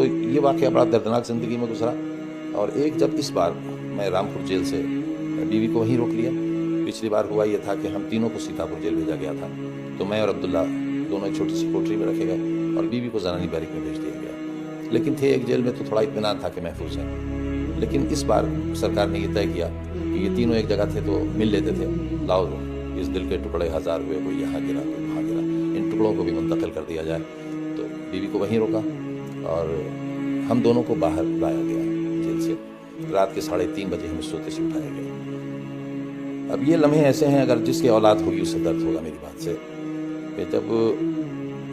तो ये वाक़या बड़ा दर्दनाक ज़िंदगी में गुजरा। और एक जब इस बार मैं रामपुर जेल से बीवी को वहीं रोक लिया। पिछली बार हुआ ये था कि हम तीनों को सीतापुर जेल भेजा गया था, तो मैं और अब्दुल्ला दोनों एक छोटी सी कोठरी में रखे गए और बीवी को ज़नानी बैरिक में भेज दिया गया। लेकिन थे एक जेल में तो थोड़ा इत्मीनान था कि महफूज हैं। लेकिन इस बार सरकार ने ये तय किया कि ये तीनों एक जगह थे तो मिल लेते थे, लाओ इस दिल के टुकड़े हज़ार हुए, कोई यहाँ गिरा कोई वहाँ गिरा, इन टुकड़ों को भी मुंतकिल कर दिया जाए। तो बीवी को वहीं रोका और हम दोनों को बाहर लाया गया जेल से। रात के 3:30 बजे हम सोते से उठाए गए। अब ये लम्हे ऐसे हैं, अगर जिसकी औलाद होगी उससे दर्द होगा मेरी बात से, कि जब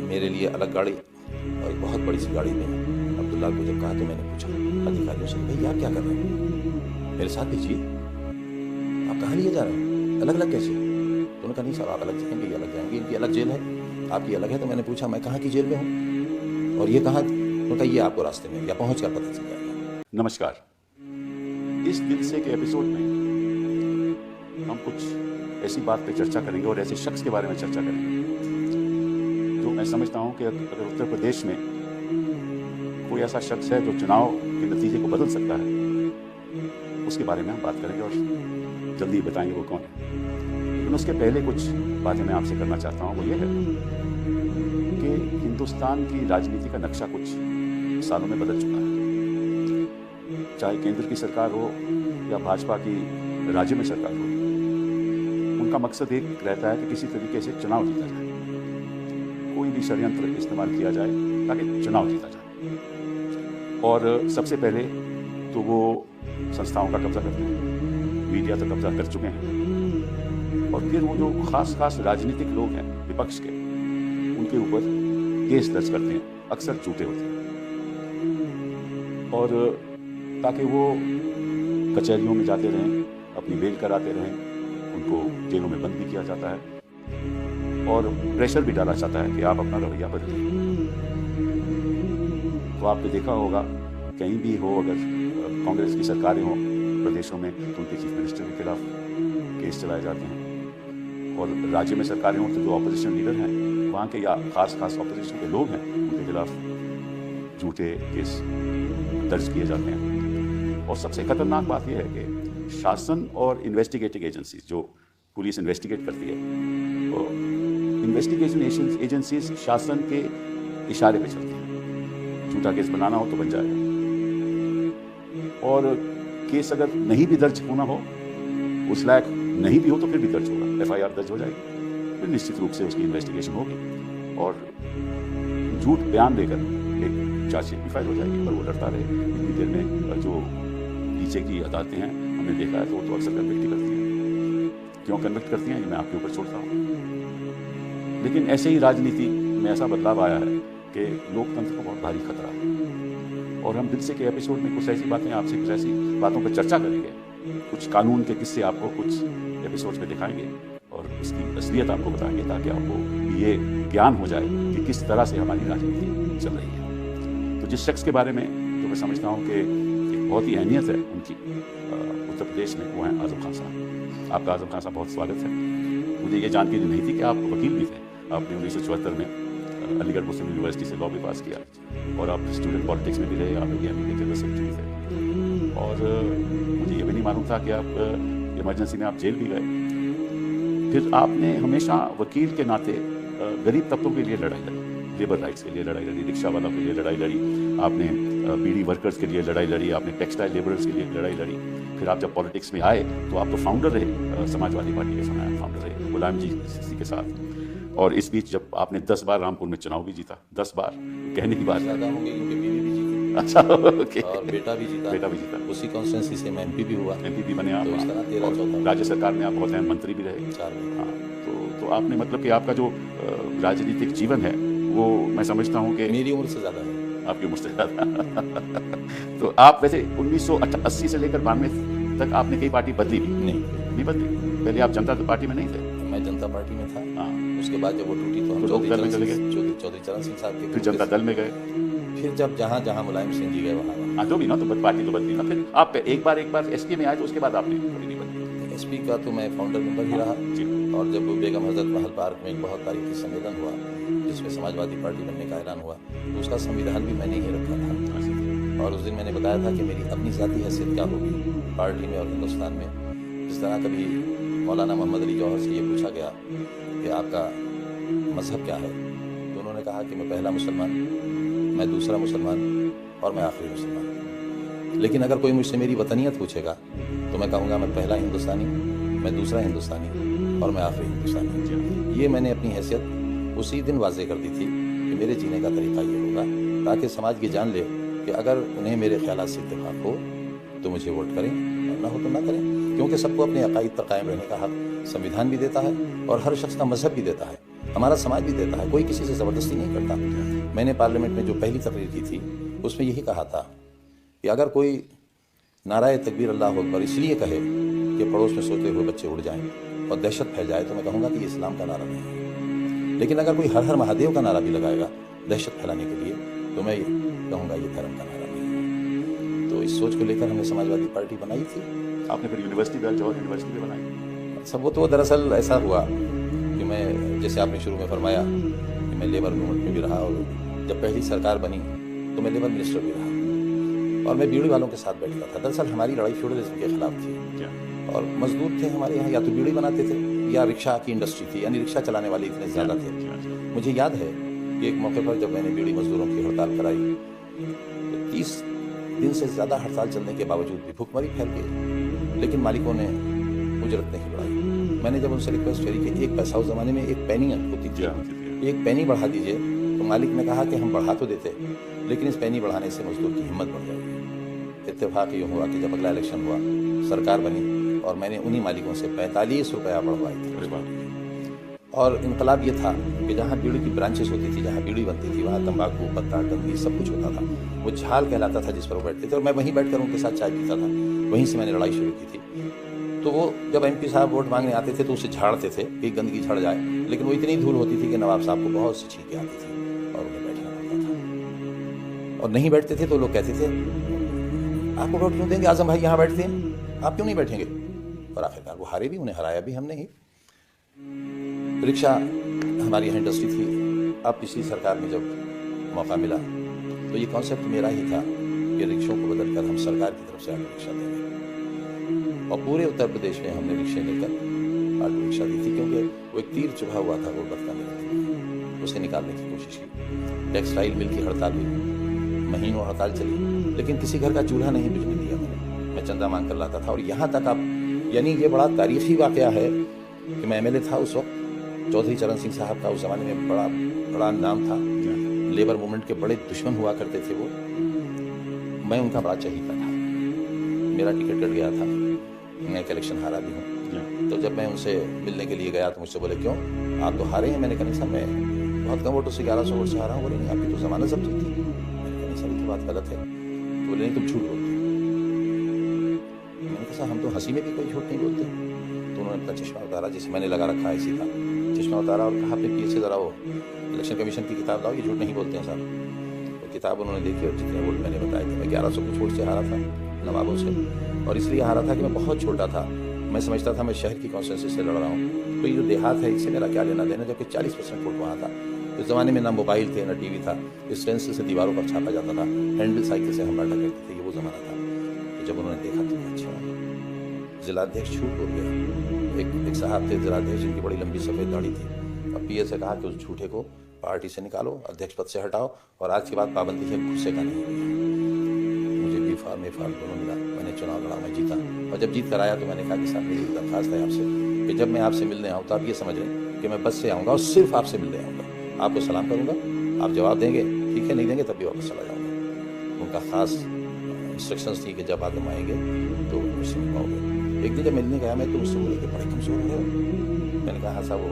मेरे लिए अलग गाड़ी और एक बहुत बड़ी सी गाड़ी में अब्दुल्ला को जब कहा तो मैंने पूछा अधिकारियों से, भाई आप क्या कर रहे हैं, मेरे साथ भेजिए, आप कहाँ लिए जा रहे हैं, अलग अलग कैसे? तो उन्होंने कहा नहीं साहब आप अलग जाएंगे, ये अलग जाएंगे, इनकी अलग जेल है, आपकी अलग है। तो मैंने पूछा मैं कहाँ की जेल में हूँ और ये कहाँ? उन्होंने कहा ये आपको रास्ते में या पहुँच कर पता चल जाएगा। नमस्कार। इस दिल से के एपिसोड में हम कुछ ऐसी बात पे चर्चा करेंगे और ऐसे शख्स के बारे में चर्चा करेंगे जो मैं समझता हूँ कि अगर उत्तर प्रदेश में कोई ऐसा शख्स है जो चुनाव के नतीजे को बदल सकता है, उसके बारे में हम बात करेंगे और जल्दी बताएंगे वो कौन है। लेकिन उसके पहले कुछ बातें मैं आपसे करना चाहता हूँ। वो ये है कि हिंदुस्तान की राजनीति का नक्शा कुछ सालों में बदल चुका है। चाहे केंद्र की सरकार हो या भाजपा की राज्य में सरकार हो, उनका मकसद एक रहता है कि किसी तरीके से चुनाव जीता जाए, कोई भी षड्यंत्र इस्तेमाल किया जाए ताकि चुनाव जीता जाए। और सबसे पहले तो वो संस्थाओं का कब्जा करते हैं, मीडिया तो कब्जा कर चुके हैं, और फिर वो जो खास राजनीतिक लोग हैं विपक्ष के, उनके ऊपर केस दर्ज करते हैं, अक्सर झूठे होते हैं, और ताकि वो कचहरियों में जाते रहें, अपनी बेल कराते रहें, उनको जेलों में बंद भी किया जाता है और प्रेशर भी डाला जाता है कि आप अपना रवैया बदलिए। तो आपने देखा होगा कहीं भी हो, अगर कांग्रेस की सरकारें हों प्रदेशों में, तो उनके चीफ मिनिस्टर के खिलाफ केस चलाए जाते हैं, और राज्य में सरकारें हों तो जो ऑपोजिशन लीडर हैं वहाँ के या खास ऑपोजिशन के लोग हैं उनके खिलाफ झूठे केस दर्ज किए जाते हैं। और सबसे खतरनाक बात यह है कि शासन और इन्वेस्टिगेटिंग एजेंसीज, जो पुलिस इन्वेस्टिगेट करती है, तो इन्वेस्टिगेशन एजेंसीज शासन के इशारे पे चलती हैं। झूठा केस बनाना हो तो बन जाएगा, और केस अगर नहीं भी दर्ज होना हो, उस लायक नहीं भी हो तो फिर भी दर्ज होगा, FIR दर्ज हो जाएगी, फिर निश्चित रूप से उसकी इन्वेस्टिगेशन होगी और झूठ बयान देकर एक चार्जशीट भी फाइल हो जाएगी। पर वो डरता रहे इतनी देर में। जो नीचे की अदालतें हैं हमने देखा है तो वो तो अक्सर कन्विक्ट ही करती हैं। क्यों कन्विक्ट करती हैं ये मैं आपके ऊपर छोड़ता हूँ। लेकिन ऐसे ही राजनीति में ऐसा बदलाव आया है कि लोकतंत्र को बहुत भारी खतरा है, और हम दिल से के एपिसोड में कुछ ऐसी बातें आपसे कुछ ऐसी बातों पर चर्चा करेंगे, कुछ कानून के किस्से आपको कुछ एपिसोड्स में दिखाएंगे और उसकी असलियत आपको बताएंगे, ताकि आपको ये ज्ञान हो जाए कि किस तरह से हमारी राजनीति चल रही है। तो जिस शख्स के बारे में जो मैं समझता हूँ कि एक बहुत ही अहमियत है उनकी उत्तर प्रदेश में, वो हैं आज़म खान साहब। आपका आज़म खान साहब बहुत स्वागत है। मुझे ये जानकारी नहीं थी कि आप वकील भी थे। आपने 1974 में अलीगढ़ मुस्लिम यूनिवर्सिटी से लॉ भी पास किया और आप स्टूडेंट पॉलिटिक्स में भी रहे, आप AMP के जनरल सेक्रेटरी थे, और मुझे ये भी नहीं मालूम था कि आप इमरजेंसी में आप जेल भी गए। फिर आपने हमेशा वकील के नाते गरीब तबकों के लिए लड़ाई लड़ी, लेबर राइट्स के लिए लड़ाई लड़ी, रिक्शा वालों के लिए लड़ाई लड़ी, आपने बीड़ी वर्कर्स के लिए लड़ाई लड़ी, आपने टेक्सटाइल लेबरर्स के लिए लड़ाई लड़ी। फिर आप जब पॉलिटिक्स में आए तो आप तो फाउंडर रहे, समाजवादी पार्टी के समय फाउंडर रहे गुलाम जी के साथ। और इस बीच जब आपने 10 बार रामपुर में चुनाव भी जीता, 10 बार, कहने की बात ज़्यादा होंगे क्योंकि बीवी भी जीती। अच्छा, ओके। और बेटा भी जीता। उसी कॉन्स्टिट्यूंसी से मैं MP भी हुआ, MP भी बने आप। तो इस तरह 13-14 राज्य सरकार में आप बहुत अहम मंत्री भी रहे। 4 हाँ, तो आपने मतलब कि आपका जो राजनीतिक जीवन है वो मैं समझता हूँ कि मेरी उम्र से ज़्यादा है, आपकी उम्र से ज़्यादा। तो आप वैसे 1980 से लेकर 92 तक आपने कई पार्टी बदली भी? नहीं बदली। पहले आप जनता पार्टी में नहीं थे? मैं जनता पार्टी में था। हाँ। उसके बाद जब वो टूटी तो हम लोक दल में चले गए, चौधरी चरण सिंह साहब के, फिर जनता दल में गए, फिर जब जहाँ मुलायम सिंह जी गए वहाँ जो भी ना, तो पार्टी तो बदली ना। फिर आप एक बार SP में आए तो उसके बाद आपने कभी नहीं बदली। SP का तो मैं फाउंडर मेंबर ही रहा, और जब बेगम हजरत महल पार्क में एक बहुत तारीखी सम्मेलन हुआ जिसमें समाजवादी पार्टी बनने का ऐलान हुआ, तो उसका संविधान भी मैंने ही रखा था। और उस दिन मैंने बताया था कि मेरी अपनी ज़ाती हैसियत क्या होगी पार्टी में और हिंदुस्तान में। जिस तरह कभी मौलाना मोहम्मद अली जौहर से ये पूछा गया कि आपका मज़हब क्या है, तो उन्होंने कहा कि मैं पहला मुसलमान, मैं दूसरा मुसलमान और मैं आखिरी मुसलमान। लेकिन अगर कोई मुझसे मेरी वतनियत पूछेगा तो मैं कहूँगा मैं पहला हिंदुस्तानी, मैं दूसरा हिंदुस्तानी और मैं आखिरी हिंदुस्तानी। ये मैंने अपनी हैसियत उसी दिन वाज़े कर दी थी कि मेरे जीने का तरीका ये होगा, ताकि समाज ये जान ले कि अगर उन्हें मेरे ख्यालात से इत्तेफाक हो तो मुझे वोट करें और ना हो तो ना करें, क्योंकि सबको अपने अकाईद पर कायम रहने का हक संविधान भी देता है और हर शख्स का मजहब भी देता है, हमारा समाज भी देता है, कोई किसी से ज़बरदस्ती नहीं करता। मैंने पार्लियामेंट में जो पहली तकरीर की थी उसमें यही कहा था कि अगर कोई नाराए तकबीर अल्लाह अकबर इसलिए कहे कि पड़ोस में सोते हुए बच्चे उड़ जाएं और दहशत फैल जाए तो मैं कहूँगा कि ये इस्लाम का नारा नहीं है। लेकिन अगर कोई हर हर महादेव का नारा भी लगाएगा दहशत फैलाने के लिए तो मैं कहूँगा ये धर्म का नारा नहीं है। तो इस सोच को लेकर हमने समाजवादी पार्टी बनाई थी। आपने फिर यूनिवर्सिटी भी, जौहर यूनिवर्सिटी भी बनाई? सब वो तो दरअसल ऐसा हुआ कि मैं, जैसे आपने शुरू में फरमाया कि मैं लेबर मूवमेंट में भी रहा और जब पहली सरकार बनी तो मैं लेबर मिनिस्टर भी रहा और मैं बीड़ी वालों के साथ बैठता था। दरअसल हमारी लड़ाई फ्यूडलिज्म के खिलाफ थी और मजदूर थे हमारे यहाँ, या तो बीड़ी बनाते थे या रिक्शा की इंडस्ट्री थी, यानी रिक्शा चलाने वाले इतने ज़्यादा थे। मुझे याद है कि एक मौके पर जब मैंने बीड़ी मजदूरों की हड़ताल कराई तो 30 दिन से ज़्यादा हड़ताल चलने के बावजूद भी भूखमरी फैल गई, लेकिन मालिकों ने उजरत नहीं बढ़ाई। मैंने जब उनसे रिक्वेस्ट करी कि एक पैसा, उस ज़माने में एक पैनी होती थी, एक पैनी बढ़ा दीजिए, तो मालिक ने कहा कि हम बढ़ा तो देते लेकिन इस पैनी बढ़ाने से मजदूर की हिम्मत बढ़ जाएगी। इत्तेफाक ये हुआ कि जब अगला इलेक्शन हुआ, सरकार बनी और मैंने उन्हीं मालिकों से 45 रुपया बढ़वाई थी। और इनकलाब ये था कि जहाँ बीड़ी की ब्रांचेस होती थी, जहाँ बीड़ी बनती थी, वहाँ तंबाकू, पत्ता, गंदी सब कुछ होता था। वो झाल कहलाता था जिस पर वो बैठते थे और मैं वहीं बैठकर उनके साथ चाय पीता था। वहीं से मैंने लड़ाई शुरू की थी। तो वो जब एमपी साहब वोट मांगने आते थे तो उसे झाड़ते थे कि गंदगी झड़ जाए, लेकिन वो इतनी धूल होती थी कि नवाब साहब को बहुत सी छींकें आती थी और उन्हें बैठना पड़ता था। और नहीं बैठते थे तो लोग कहते थे आपको वोट क्यों देंगे, आजम भाई यहाँ बैठते हैं, आप क्यों नहीं बैठेंगे। और आखिरकार वो हारे भी, उन्हें हराया भी हमने ही। रिक्शा हमारी यहाँ इंडस्ट्री थी। अब पिछली सरकार में जब मौका मिला तो ये कॉन्सेप्ट मेरा ही था कि रिक्शों को बदलकर हम सरकार की तरफ से ऑटो रिक्शा देंगे और पूरे उत्तर प्रदेश में हमने रिक्शे लेकर ऑटो रिक्शा दी थी, क्योंकि वो एक तीर चुभा हुआ था गुर्बत का मेरे, उसे निकालने की कोशिश की। टेक्सटाइल मिल की हड़ताल हुई, महीनों हड़ताल चली, लेकिन किसी घर का चूल्हा नहीं बुझने दिया मैंने। मैं चंदा मांग कर लाता था और यहाँ तक आप, यानी ये बड़ा तारीखी वाकया है कि मैं एमएलए था उस वक्त। चौधरी चरण सिंह साहब का उस ज़माने में बड़ा नाम था, लेबर मूवमेंट के बड़े दुश्मन हुआ करते थे वो। मैं उनका बड़ा चहीता था। मेरा टिकट कट गया था, मैं इलेक्शन हारा भी हूँ। तो जब मैं उनसे मिलने के लिए गया तो मुझसे बोले क्यों, आप तो हारे हैं। मैंने कहा नहीं साहब, मैं बहुत कम वोटों से 1100 वोट से हारा हूँ। बोले नहीं, आपकी तो ज़मानत जब्त थी। मैंने कहा नहीं साहब, ये बात गलत है। तो बोले नहीं, तुम झूठ बोलते। मैंने कहा साहब, हम तो हंसी में भी कोई झूठ नहीं बोलते। तो उन्होंने अपना चश्मा उतारा, जिसे मैंने लगा रखा है इसी का, चश्मा उतारा और कहा अपने पीछे से ज़रा वो इलेक्शन कमीशन की किताब लाओ, ये झूठ नहीं बोलते हैं साहब। तो किताब उन्होंने देखी और जितने वोट मैंने बताए थे, मैं 1100 कुछ वोट से हारा था नवाबों से। और इसलिए हारा था कि मैं बहुत छोटा था। मैं समझता था मैं शहर की कॉन्स्टिट्यूंसी से लड़ रहा हूँ, तो ये जो देहात है इससे मेरा क्या लेना देना, जबकि 40% वोट वहाँ था। उस ज़माने में ना मोबाइल थे ना टीवी था, स्टेंसिल से दीवारों पर छापा जाता था, हैंडल साइकिल से हम बांटा करते थे। ये वो ज़माना था। तो जब उन्होंने देखा तो अच्छा, जिलाध्यक्ष झूठ बोल गया। एक साहब थे जिलाध्यक्ष, जिनकी बड़ी लंबी सफ़ेद दाढ़ी थी। अब पीए से कहा कि उस झूठे को पार्टी से निकालो, अध्यक्ष पद से हटाओ और आज के बाद पाबंदी है गुस्से का नहीं होगा। मुझे बी फार्म ए फार्म दोनों मिला, मैंने चुनाव लड़ा, मैं जीता। और जब जीत कर आया तो मैंने कहा कि साहब मेरी दरख्वास्त है आपसे कि जब मैं आपसे मिलने आऊँ तो आप ये समझ लें कि मैं बस से आऊँगा और सिर्फ आपसे मिलने आऊँगा। आपको सलाम करूँगा, आप जवाब देंगे, ठीक है, नहीं देंगे तब भी वापस चला जाऊँगा। उनका ख़ास इंस्ट्रक्शंस थी कि जब आप आएंगे तो मुझसे मिल पाओगे। एक दिन जब मिलने गया मैं तो उससे बोले कि बड़े कमज़ोर हो। मैंने कहा साहब, वो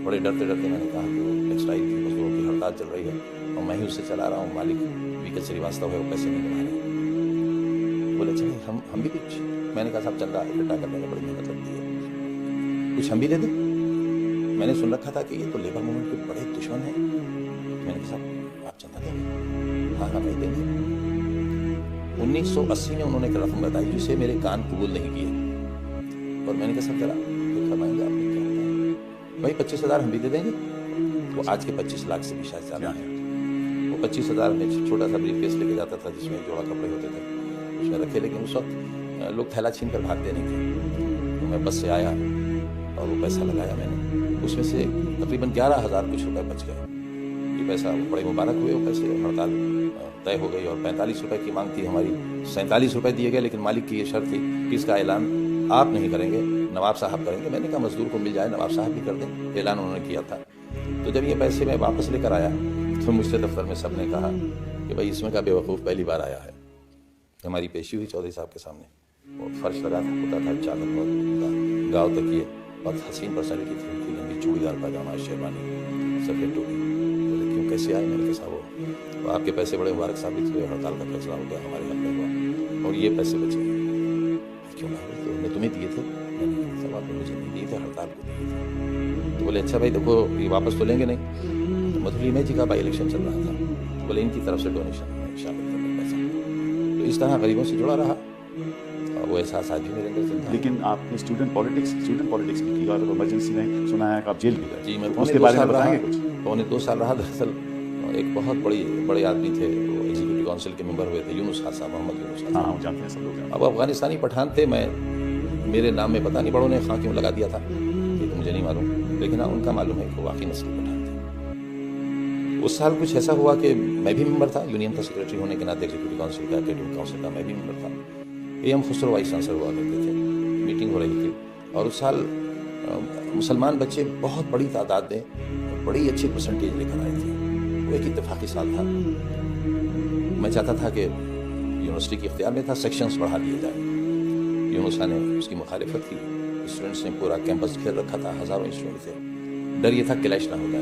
बड़े डरते डरते मैंने कहा कि वो टेक्सटाइल की मजदूरों की हड़ताल चल रही है और मैं ही उससे चला रहा हूँ, मालिक वीके श्रीवास्तव है, वो पैसे नहीं बना रहे। बोले चलिए हम भी कुछ। मैंने कहा साहब, चंदा इकट्ठा करने में बड़ी मेहनत लगती है, कुछ हम भी दे दें। मैंने सुन रखा था कि ये तो लेबर मूवमेंट के बड़े दुश्मन हैं। मैंने कहा साहब आप चंदा देंगे? हाँ नहीं देंगे। 1980 में उन्होंने एक रकम बताई जिसे मेरे कान कबूल नहीं किए और मैंने कहा सब जरा फरमाएंगे आपने क्या बताया? भाई 25,000 हम भी दे देंगे। वो आज के 25 लाख से भी शायद ज़्यादा है। वो 25,000 में छोटा सा ब्रीफकेस लेके जाता था जिसमें एक जोड़ा कपड़े होते थे, उसमें रखे। लेकिन उस वक्त लोग थैला छीन कर भागते नहीं थे। तो मैं बस से आया और वो पैसा लगाया मैंने, उसमें से तकरीबन 11,000 कुछ रुपए बच गए। ये पैसा बड़े मुबारक हुए। वो पैसे हड़ताल तय हो गई और 45 रुपए की मांग थी हमारी, 47 रुपए दिए गए। लेकिन मालिक की ये शर्त थी कि इसका ऐलान आप नहीं करेंगे, नवाब साहब करेंगे। मैंने कहा मजदूर को मिल जाए, नवाब साहब भी कर दें। ऐलान उन्होंने किया था। तो जब ये पैसे मैं वापस लेकर आया तो मुझसे दफ्तर में सबने कहा कि भाई इसमें का बेवकूफ़ पहली बार आया है। हमारी पेशी हुई चौधरी साहब के सामने, वो फर्श लगा था, होता था, चादर बहुत गाँव तक ये, बहुत हसीन पर्सनैलिटी थी उनकी, लंबी चूड़ीदार पाजामा, शेरवानी, सफ़ेद टोपी। बोले क्यों, कैसे आए? मैंने कहा वो आपके पैसे बड़े मुबारक साबित हुए, हड़ताल का फैसला हो गया, हमारे हक में हुआ और ये पैसे बचे। क्यों ना, तो हमने तुम्हें दिए थे? मैंने सब आपने मुझे नहीं दिए थे, हड़ताल को दिए थे। तो बोले अच्छा भाई देखो ये वापस तो लेंगे नहीं। तो मधुली में जी का बाई इलेक्शन चल रहा था, तो बोले इनकी तरफ से डोनेशन शामिल करने पैसा। तो इस तरह गरीबों से जुड़ा रहा और वो एहसास आज भी मेरे अंदर चलता है। लेकिन आपने स्टूडेंट पॉलिटिक्स भी की और इमरजेंसी में सुना है कि आप जेल भी गए। जी, मैं उसके बारे में बताएंगे कुछ? पौने 2 साल रहा। दरअसल एक बहुत बड़े आदमी थे, वो एग्जीक्यूटिव काउंसिल के मेंबर हुए थे, यूनुस हासा, मोहम्मद यूनुस हासा। हाँ, जानते हैं, सब लोग जानते हैं। अब अफगानिस्तानी पठान थे। मेरे नाम में पता नहीं बड़ों ने खां क्यों लगा दिया था, ये तो मुझे नहीं मालूम, लेकिन हाँ उनका मालूम है कि वो वाकई नस्ली पठान थे। उस साल कुछ ऐसा हुआ कि मैं भी मेंबर था, यूनियन का सेक्रेटरी होने के नाते एग्जीक्यूटिव काउंसिल का, एकेडमिक काउंसिल का मैं भी मेंबर था। AM खुसरो वाइस चांसलर हुआ करते थे। मीटिंग हो रही थी और उस साल मुसलमान बच्चे बहुत बड़ी तादाद में बड़ी अच्छी परसेंटेज लेकर आए थे। वो एक इत्तेफाकी साल था। मैं चाहता था कि यूनिवर्सिटी के इख्तियार में था सेक्शंस बढ़ा दिए जाए। यूनुस ने उसकी मुखालिफत की। स्टूडेंट्स ने पूरा कैंपस घेर रखा था, हज़ारों स्टूडेंट थे। डर ये था क्लैश ना हो जाए।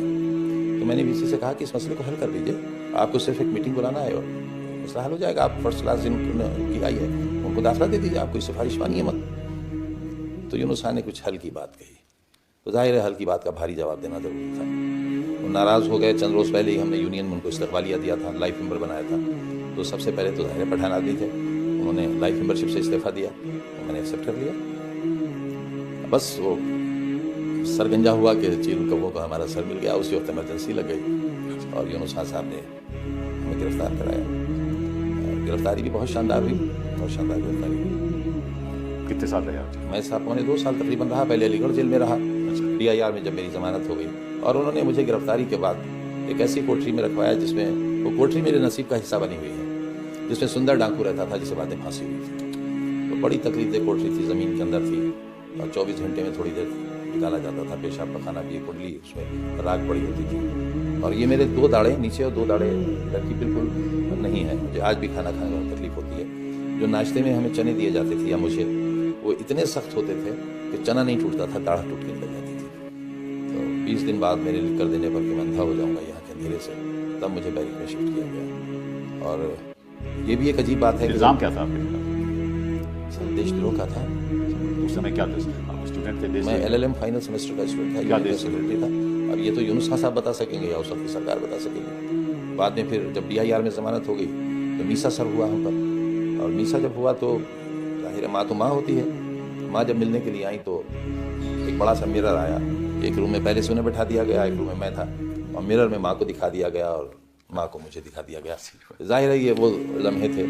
तो मैंने VC से कहा कि इस मसले को हल कर दीजिए, आपको सिर्फ एक मीटिंग बुलाना है और मसला हल हो जाएगा। आप फर्स्ट क्लास जिनकी आई है उनको दाखिला दे दीजिए, आप कोई सिफारिश मानिए मत। तो यूनुस ने कुछ हल की बात कही, तो जाहिर है हल की बात का भारी जवाब देना जरूरी था। वो नाराज़ हो गए। चंद रोज़ पहले ही हमने यूनियन में उनको इस्तकबालिया दिया था, लाइफ मेंबर बनाया था। तो सबसे पहले तो जाहिर पठान आदमी थे, उन्होंने लाइफ मेंबरशिप से इस्तीफ़ा दिया, तो मैंने एक्सेप्ट कर लिया। बस वो सरगंजा हुआ कि चील कब्बों का हमारा सर मिल गया। उसी वक्त इमरजेंसी लग गई और यूनुस खान साहब ने हमें गिरफ्तार कराया। गिरफ्तारी भी बहुत शानदार हुई, बहुत शानदार गिरफ्तारी हुई। कितने साल रहे आप? मैं साहब पौने 2 साल तकरीबन रहा। पहले अलीगढ़ जेल में रहा, DIR में जब मेरी ज़मानत हो गई। और उन्होंने मुझे गिरफ्तारी के बाद एक ऐसी कोठरी में रखवाया जिसमें वो कोठरी मेरे नसीब का हिस्सा बनी हुई है, जिसमें सुंदर डाकू रहता था जिसे बातें फांसी हुई थी। तो बड़ी तकलीफ कोठरी थी, ज़मीन के अंदर थी और 24 घंटे में थोड़ी देर निकाला जाता था। पेशाब पखाना भी, कुंडली उसमें राख पड़ी होती थी। और ये मेरे 2 दाढ़े नीचे और 2 दाढ़े इधर की बिल्कुल नहीं है। मुझे आज भी खाना खाने में तकलीफ होती है। जो नाश्ते में हमें चने दिए जाते थे या मुझे, वो इतने सख्त होते थे कि चना नहीं टूटता था, दाढ़ टूट के निकल जाती थी। तो 20 दिन बाद मेरे लिख कर देने पर कि मैं अंधा हो जाऊँगा यहाँ के अंधेरे से, तब मुझे बैरिक में शिफ्ट किया गया। और ये भी एक अजीब बात है। इल्ज़ाम क्या था आपके खिलाफ? सर देशद्रोह का था। उस समय क्या था? आप स्टूडेंट थे? मैं LLM फाइनल सेमेस्टर का स्टूडेंट था, यूनियन सेक्रेटरी था। अब ये तो यूनुस खान साहब बता सकेंगे या उस वक्त की सरकार बता सकेगी। बाद में फिर जब DIR में ज़मानत हो गई तो मीसा सर हुआ हम पर। और मीसा जब हुआ तो जाहिर है माँ तो माँ होती है। माँ जब मिलने के लिए आई तो एक बड़ा सा मिरर आया। एक रूम में पहले से उन्हें बैठा दिया गया, एक रूम में मैं था और मिरर में माँ को दिखा दिया गया और माँ को मुझे दिखा दिया गया। जाहिर है ये वो लम्हे थे।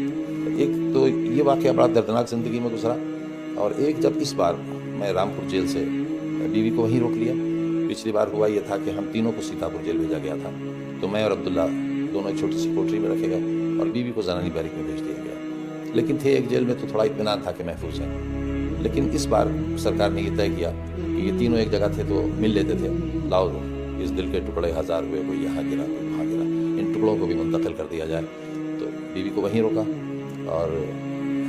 एक तो ये वाक़या बड़ा दर्दनाक ज़िंदगी में गुजरा। और एक जब इस बार मैं रामपुर जेल से बीवी को वहीं रोक लिया। पिछली बार हुआ ये था कि हम तीनों को सीतापुर जेल भेजा गया था। तो मैं और अब्दुल्ला दोनों एक छोटी सी कोठरी में रखे गए और बीवी को ज़नानी बैरिक में भेज दिया गया। लेकिन थे एक जेल में तो थोड़ा इत्मीनान था कि महफूज हैं। लेकिन इस बार सरकार ने ये तय किया कि ये तीनों एक जगह थे तो मिल लेते थे। लाओ इस दिल के टुकड़े 1000 हुए, कोई यहाँ गिरा कोई वहाँ गिरा, इन टुकड़ों को भी मुंतकिल कर दिया जाए। तो बीवी को वहीं रोका और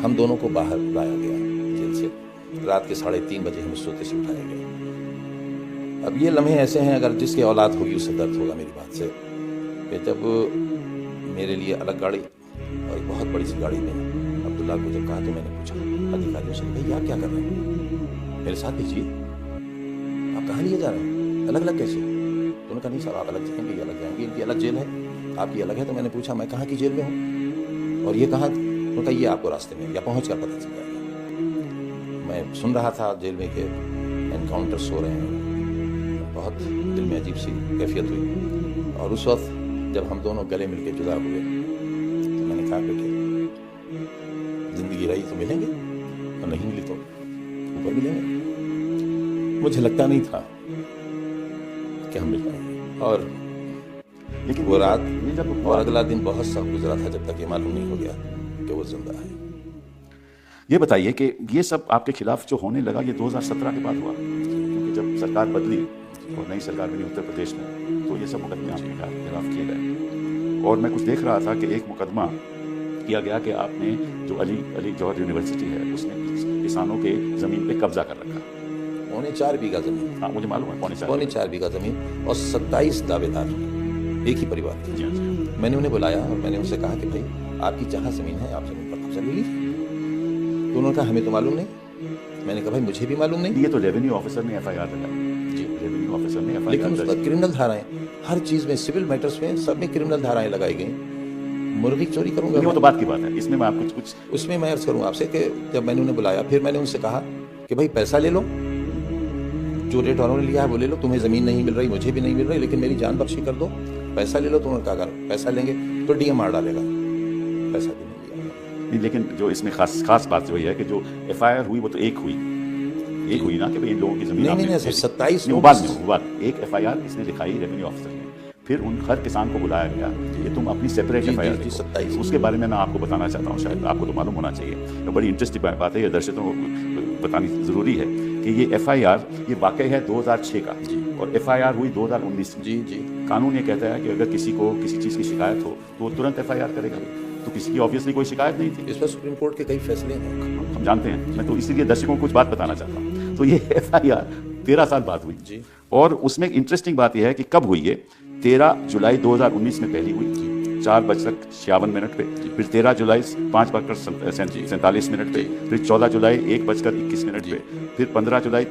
हम दोनों को बाहर लाया गया जेल से। रात के 3:30 बजे हम सोते से उठाया गया। अब ये लम्हे ऐसे हैं, अगर जिसकी औलाद होगी उससे दर्द होगा मेरी बात से, कि जब मेरे लिए अलग गाड़ी और एक बहुत बड़ी सी गाड़ी में अब्दुल्ला को जब कहा तो मैंने पूछा अधिकारियों से, भैया आप क्या कर रहे हैं, मेरे साथ भेजिए, आप कहाँ लिए जा रहे हैं, अलग अलग कैसे? तो उन्होंने कहा नहीं साहब आप अलग जाएंगे, ये अलग जाएंगे, इनकी अलग जेल है, आपकी अलग है। तो मैंने पूछा मैं कहाँ की जेल में हूँ और ये कहाँ? उन्होंने कहा ये आपको रास्ते में या पहुँच कर पता चल जाएगा। मैं सुन रहा था जेल में के एनकाउंटर्स हो रहे हैं, बहुत दिल में अजीब सी कैफियत हुई। और उस वक्त जब हम दोनों गले मिलके जुदा हुए तो मैंने कहा बेटे, जिंदगी रही तो मिलेंगे और नहीं मिली तो ऊपर मिलेंगे। मुझे लगता नहीं था कि हम मिल पाएंगे। और लेकिन वो रात ये जब और अगला दिन बहुत सा गुजरा था जब तक ये मालूम नहीं हो गया कि वो जिंदा है। ये बताइए कि ये सब आपके खिलाफ जो होने लगा ये 2017 के बाद हुआ, क्योंकि जब सरकार बदली और नई सरकार बनी उत्तर प्रदेश में तो ये सब मुकदमे आपके खिलाफ किए गए। और मैं कुछ देख रहा था कि एक मुकदमा किया गया कि आपने जो अली जौहर यूनिवर्सिटी है उसने किसानों के ज़मीन पे कब्जा कर रखा। 4.25 बीघा जमीन, हाँ मुझे मालूम है, 4.25 बीघा जमीन और 27 दावेदार एक ही परिवार के। जी हाँ। मैंने उन्हें बुलाया और मैंने उनसे कहा कि भाई आपकी जहाँ ज़मीन है आप ज़मीन पर कब्जा ले लीजिए। तो उन्होंने कहा हमें तो मालूम नहीं। मैंने कहा भाई मुझे भी मालूम नहीं। ये तो रेवेन्यू ऑफिसर ने FIR लगाई जी, रेवेन्यू ऑफिसर ने FIR, लेकिन उस पर क्रिमिनल धाराएं, हर चीज़ में, सिविल मैटर्स में सब में क्रिमिनल धाराएं लगाई गई। मुर्गी चोरी करूंगा वो तो बात की बात है, इसमें मैं आपको कुछ उसमें मैं अर्ज करूंगा आपसे कि जब मैंने उन्हें बुलाया फिर मैंने उनसे कहा कि भाई पैसा ले लो, जो रेट उन्होंने लिया है वो ले लो, तुम्हें ज़मीन नहीं मिल रही, मुझे भी नहीं मिल रही, लेकिन मेरी जान बख्शी कर दो, पैसा ले लो। तो उन्होंने कहा अगर पैसा लेंगे तो DM मार डालेगा, पैसा भी नहीं लिया। नहीं, लेकिन जो इसमें खास बात जो है कि जो FIR हुई वो तो एक हुई ना कि भाई इन लोगों की ज़मीन नहीं 27 एक FIR इसने लिखाई रेवेन्यू ऑफिसर ने, फिर उन हर किसान को बुलाया गया कि तुम अपनी सेपरेट FIR लिखो। 27 उसके बारे में मैं आपको बताना चाहता हूँ, शायद आपको तो मालूम होना चाहिए, तो बड़ी इंटरेस्टिंग बात है, ये दर्शकों को बतानी ज़रूरी है कि ये FIR ये वाकई है 2006 का और FIR हुई 2019 में। जी। कानून ये कहता है कि अगर किसी को किसी चीज़ की शिकायत हो तो वो तुरंत FIR करेगा, तो किसी की ऑब्वियसली कोई शिकायत नहीं थी। इस पर सुप्रीम कोर्ट के कई फैसले हैं, हम जानते हैं, मैं तो इसीलिए दर्शकों को कुछ बात बताना चाहता हूँ। तो ये FIR 13 साल बाद हुई जी। और उसमें इंटरेस्टिंग बात यह है कि कब हुई ये 13 जुलाई 2019 में पहली हुई 4:56 पे, फिर 13 जुलाई 5:47 पे, फिर 14 जुलाई 1:21 पे, फिर 15 जुलाई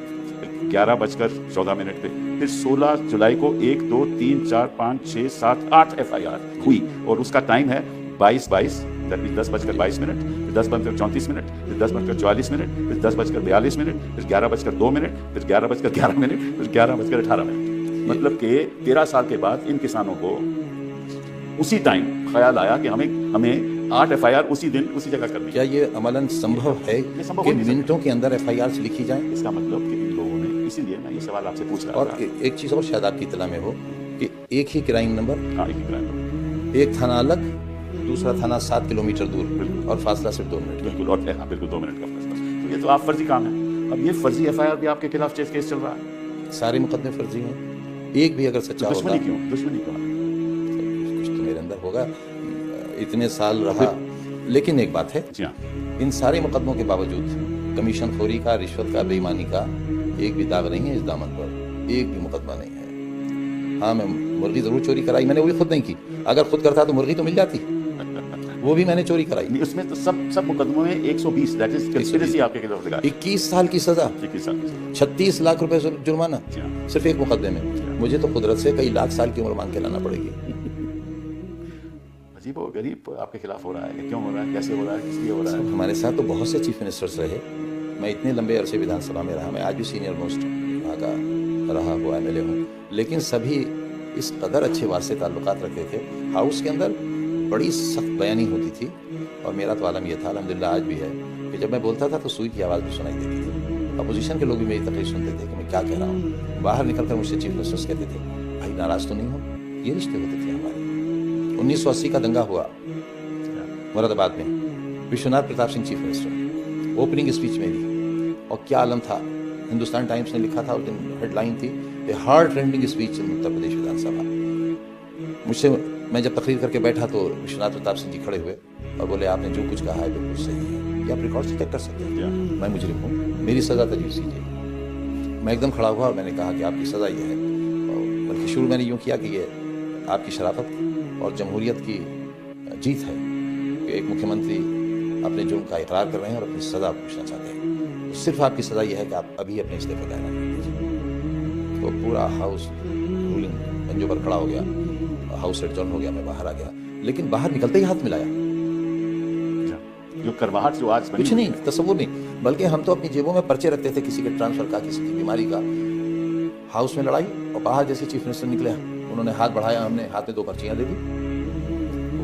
11:14 पे, फिर 16 जुलाई को 1, 2, 3, 4, 5, 6, 7, 8 FIR हुई और उसका टाइम है 22:22, दैट मीन 10:22, फिर 10:34, फिर 10:44, फिर 10:42, फिर 11:02, फिर 11:11, फिर 11:18। मतलब कि 13 साल के बाद इन किसानों को उसी टाइम ख्याल आया कि हमें 8 FIR उसी दिन उसी जगह करनी है। क्या ये अमलन संभव है कि मिनटों के अंदर FIR लिखी जाए? इसका मतलब कि इन लोगों ने, इसीलिए मैं ये सवाल आपसे पूछ रहा था। और एक चीज़ और शायद आपकी इत्तला में हो कि एक ही क्राइम नंबर, हाँ एक ही क्राइम नंबर, एक थाना अलग, दूसरा थाना 7 किलोमीटर दूर और फासला सिर्फ 2 मिनट। बिल्कुल, और हाँ बिल्कुल 2 मिनट का फासला। तो ये तो आप फर्जी काम है। अब ये फर्जी FIR भी आपके खिलाफ केस चल रहा है। सारे मुकदमे फर्जी हैं, एक भी अगर सच्चा होगा। दुश्मनी क्यों? कुछ तो मेरे अंदर होगा, इतने साल रहा। लेकिन एक बात है, जी हाँ, इन सारे मुकदमों के बावजूद कमीशन खोरी का, रिश्वत का, बेईमानी का एक भी दाग नहीं है इस दामन पर, एक भी मुकदमा नहीं है। हाँ, मैं मुर्गी जरूर चोरी कराई, मैंने वो भी खुद नहीं की। अगर खुद करता तो मुर्गी तो मिल जाती, वो भी मैंने चोरी कराई। उसमें तो सब मुकदमों में 120, दैट इज कंस्पिरेसी आपके खिलाफ लगा। 21 साल की सजा, 21 साल की सजा, 36 लाख रुपए जुर्माना जी हाँ। सिर्फ एक मुकदमे में। मुझे तो कुदरत से कई लाख साल की उम्र मांग के लाना पड़ेगी। अजीब और गरीब आपके खिलाफ हो रहा है, क्यों हो रहा है, कैसे हो रहा है, किस लिए हो रहा है? हमारे साथ तो बहुत से चीफ मिनिस्टर्स रहे। मैं इतने लंबे अरसे विधानसभा में रहा, मैं आज भी सीनियर मोस्ट वहाँ का रहा हुआ MLA हूँ, लेकिन सभी इस कदर अच्छे वारसे ताल्लुकात रखते थे। हाउस के अंदर बड़ी सख्त बयानी होती थी और मेरा तो आलम यह था, अल्हम्दुलिल्लाह आज भी है, कि जब मैं बोलता था तो सुई की आवाज़ भी सुनाई देती थी। अपोजिशन के लोग भी मेरी तकलीफ सुनते थे कि मैं क्या कह रहा हूँ। बाहर निकलकर मुझसे चीफ मिनिस्टर्स कहते थे, भाई नाराज़ तो नहीं हो। ये रिश्ते होते थे हमारे। 1980 का दंगा हुआ मुरादाबाद में, Vishwanath Pratap Singh chief minister, opening speech मेरी, और क्या आलम था। हिंदुस्तान टाइम्स ने लिखा था उस दिन, हेडलाइन थी, a heart rending speech in Uttar Pradesh Vidhan Sabha. मुझसे मैं जब तकरीर करके बैठा तो विश्वनाथ प्रताप सिंह जी खड़े हुए और बोले, आपने जो कुछ कहा है बिल्कुल सही है, ये आप रिकॉर्ड से चेक कर सकते हैं, मैं मुजरिम हूँ, मेरी सज़ा तजवीज़ कीजिए। मैं एकदम खड़ा हुआ और मैंने कहा कि आपकी सज़ा ये है। बल्कि शुरू मैंने यूँ किया कि ये आपकी शराफत और जमहूरियत की जीत है कि एक मुख्यमंत्री अपने जुर्म का इकरार कर रहे हैं और अपनी सज़ा पूछना चाहते हैं। तो सिर्फ आपकी सज़ा यह है कि आप अभी अपने इस्तीफे का ऐलान कर दीजिए। तो पूरा हाउस रूलिंग पंजों पर खड़ा हो गया, हाउस एडजॉर्न हो गया, मैं बाहर आ गया। लेकिन बाहर निकलते ही हाथ मिलाया, जो करवाहट जो आज कुछ नहीं, तसव्वुर नहीं, बल्कि हम तो अपनी जेबों में पर्चे रखते थे, किसी के ट्रांसफर का, किसी की बीमारी का। हाउस में लड़ाई और बाहर जैसे चीफ मिनिस्टर निकले, उन्होंने हाथ बढ़ाया, हमने हाथ में 2 पर्चियां दे दी।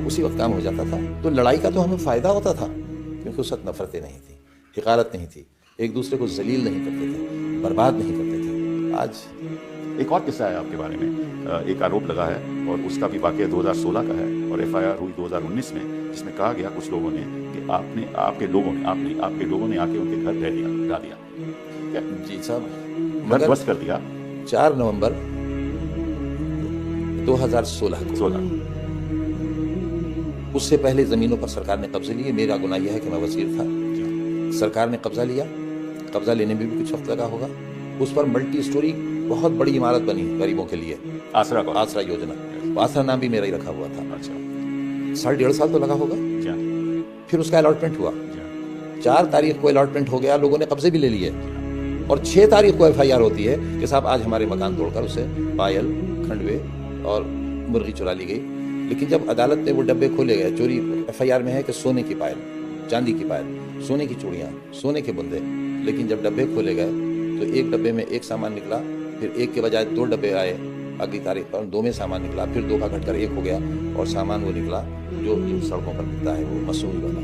उसी वक्त काम हो जाता था। तो लड़ाई का तो हमें फ़ायदा होता था, क्योंकि उस वक्त नफ़रतें नहीं थी, हिकारत नहीं थी, एक दूसरे को जलील नहीं करते थे, बर्बाद नहीं करते थे। आज एक और किस्सा है आपके बारे में, एक आरोप लगा है और उसका भी वाक़या 2016 का है और FIR हुई 2019 में, जिसमें कहा गया कुछ लोगों ने कि आपके लोगों ने आके उनके घर ढा दिया। क्या जी साहब, घर ध्वस्त कर दिया? 4 नवंबर 2016 को। 16 उससे पहले ज़मीनों पर सरकार ने कब्जे लिए। मेरा गुनाह यह है कि मैं वज़ीर था, सरकार ने कब्जा लिया, कब्जा लेने में भी कुछ वक्त लगा होगा। उस पर मल्टी स्टोरी बहुत बड़ी इमारत बनी गरीबों के लिए, आसरा योजना। आसरा नाम भी मेरा ही रखा हुआ था। अच्छा, 1.5 साल तो लगा होगा। क्या? फिर उसका अलॉटमेंट हुआ। 4 तारीख को अलॉटमेंट हो गया, लोगों ने कब्जे भी ले लिए और 6 तारीख को FIR होती है कि साहब आज हमारे मकान तोड़कर उसे पायल, खंडवे और मुर्गी चुरा ली गई। लेकिन जब अदालत में वो डब्बे खोले गए, चोरी FIR में है कि सोने की पायल, चांदी की पायल, सोने की चूड़ियाँ, सोने के बुंदे, लेकिन जब डब्बे खोले गए तो एक डब्बे में एक सामान निकला, फिर एक के बजाय 2 डब्बे आए अगली तारीख पर, 2 में सामान निकला, फिर 2 का घटकर 1 हो गया और सामान वो निकला जो इन सड़कों पर मिलता है, वो मसूल वाला।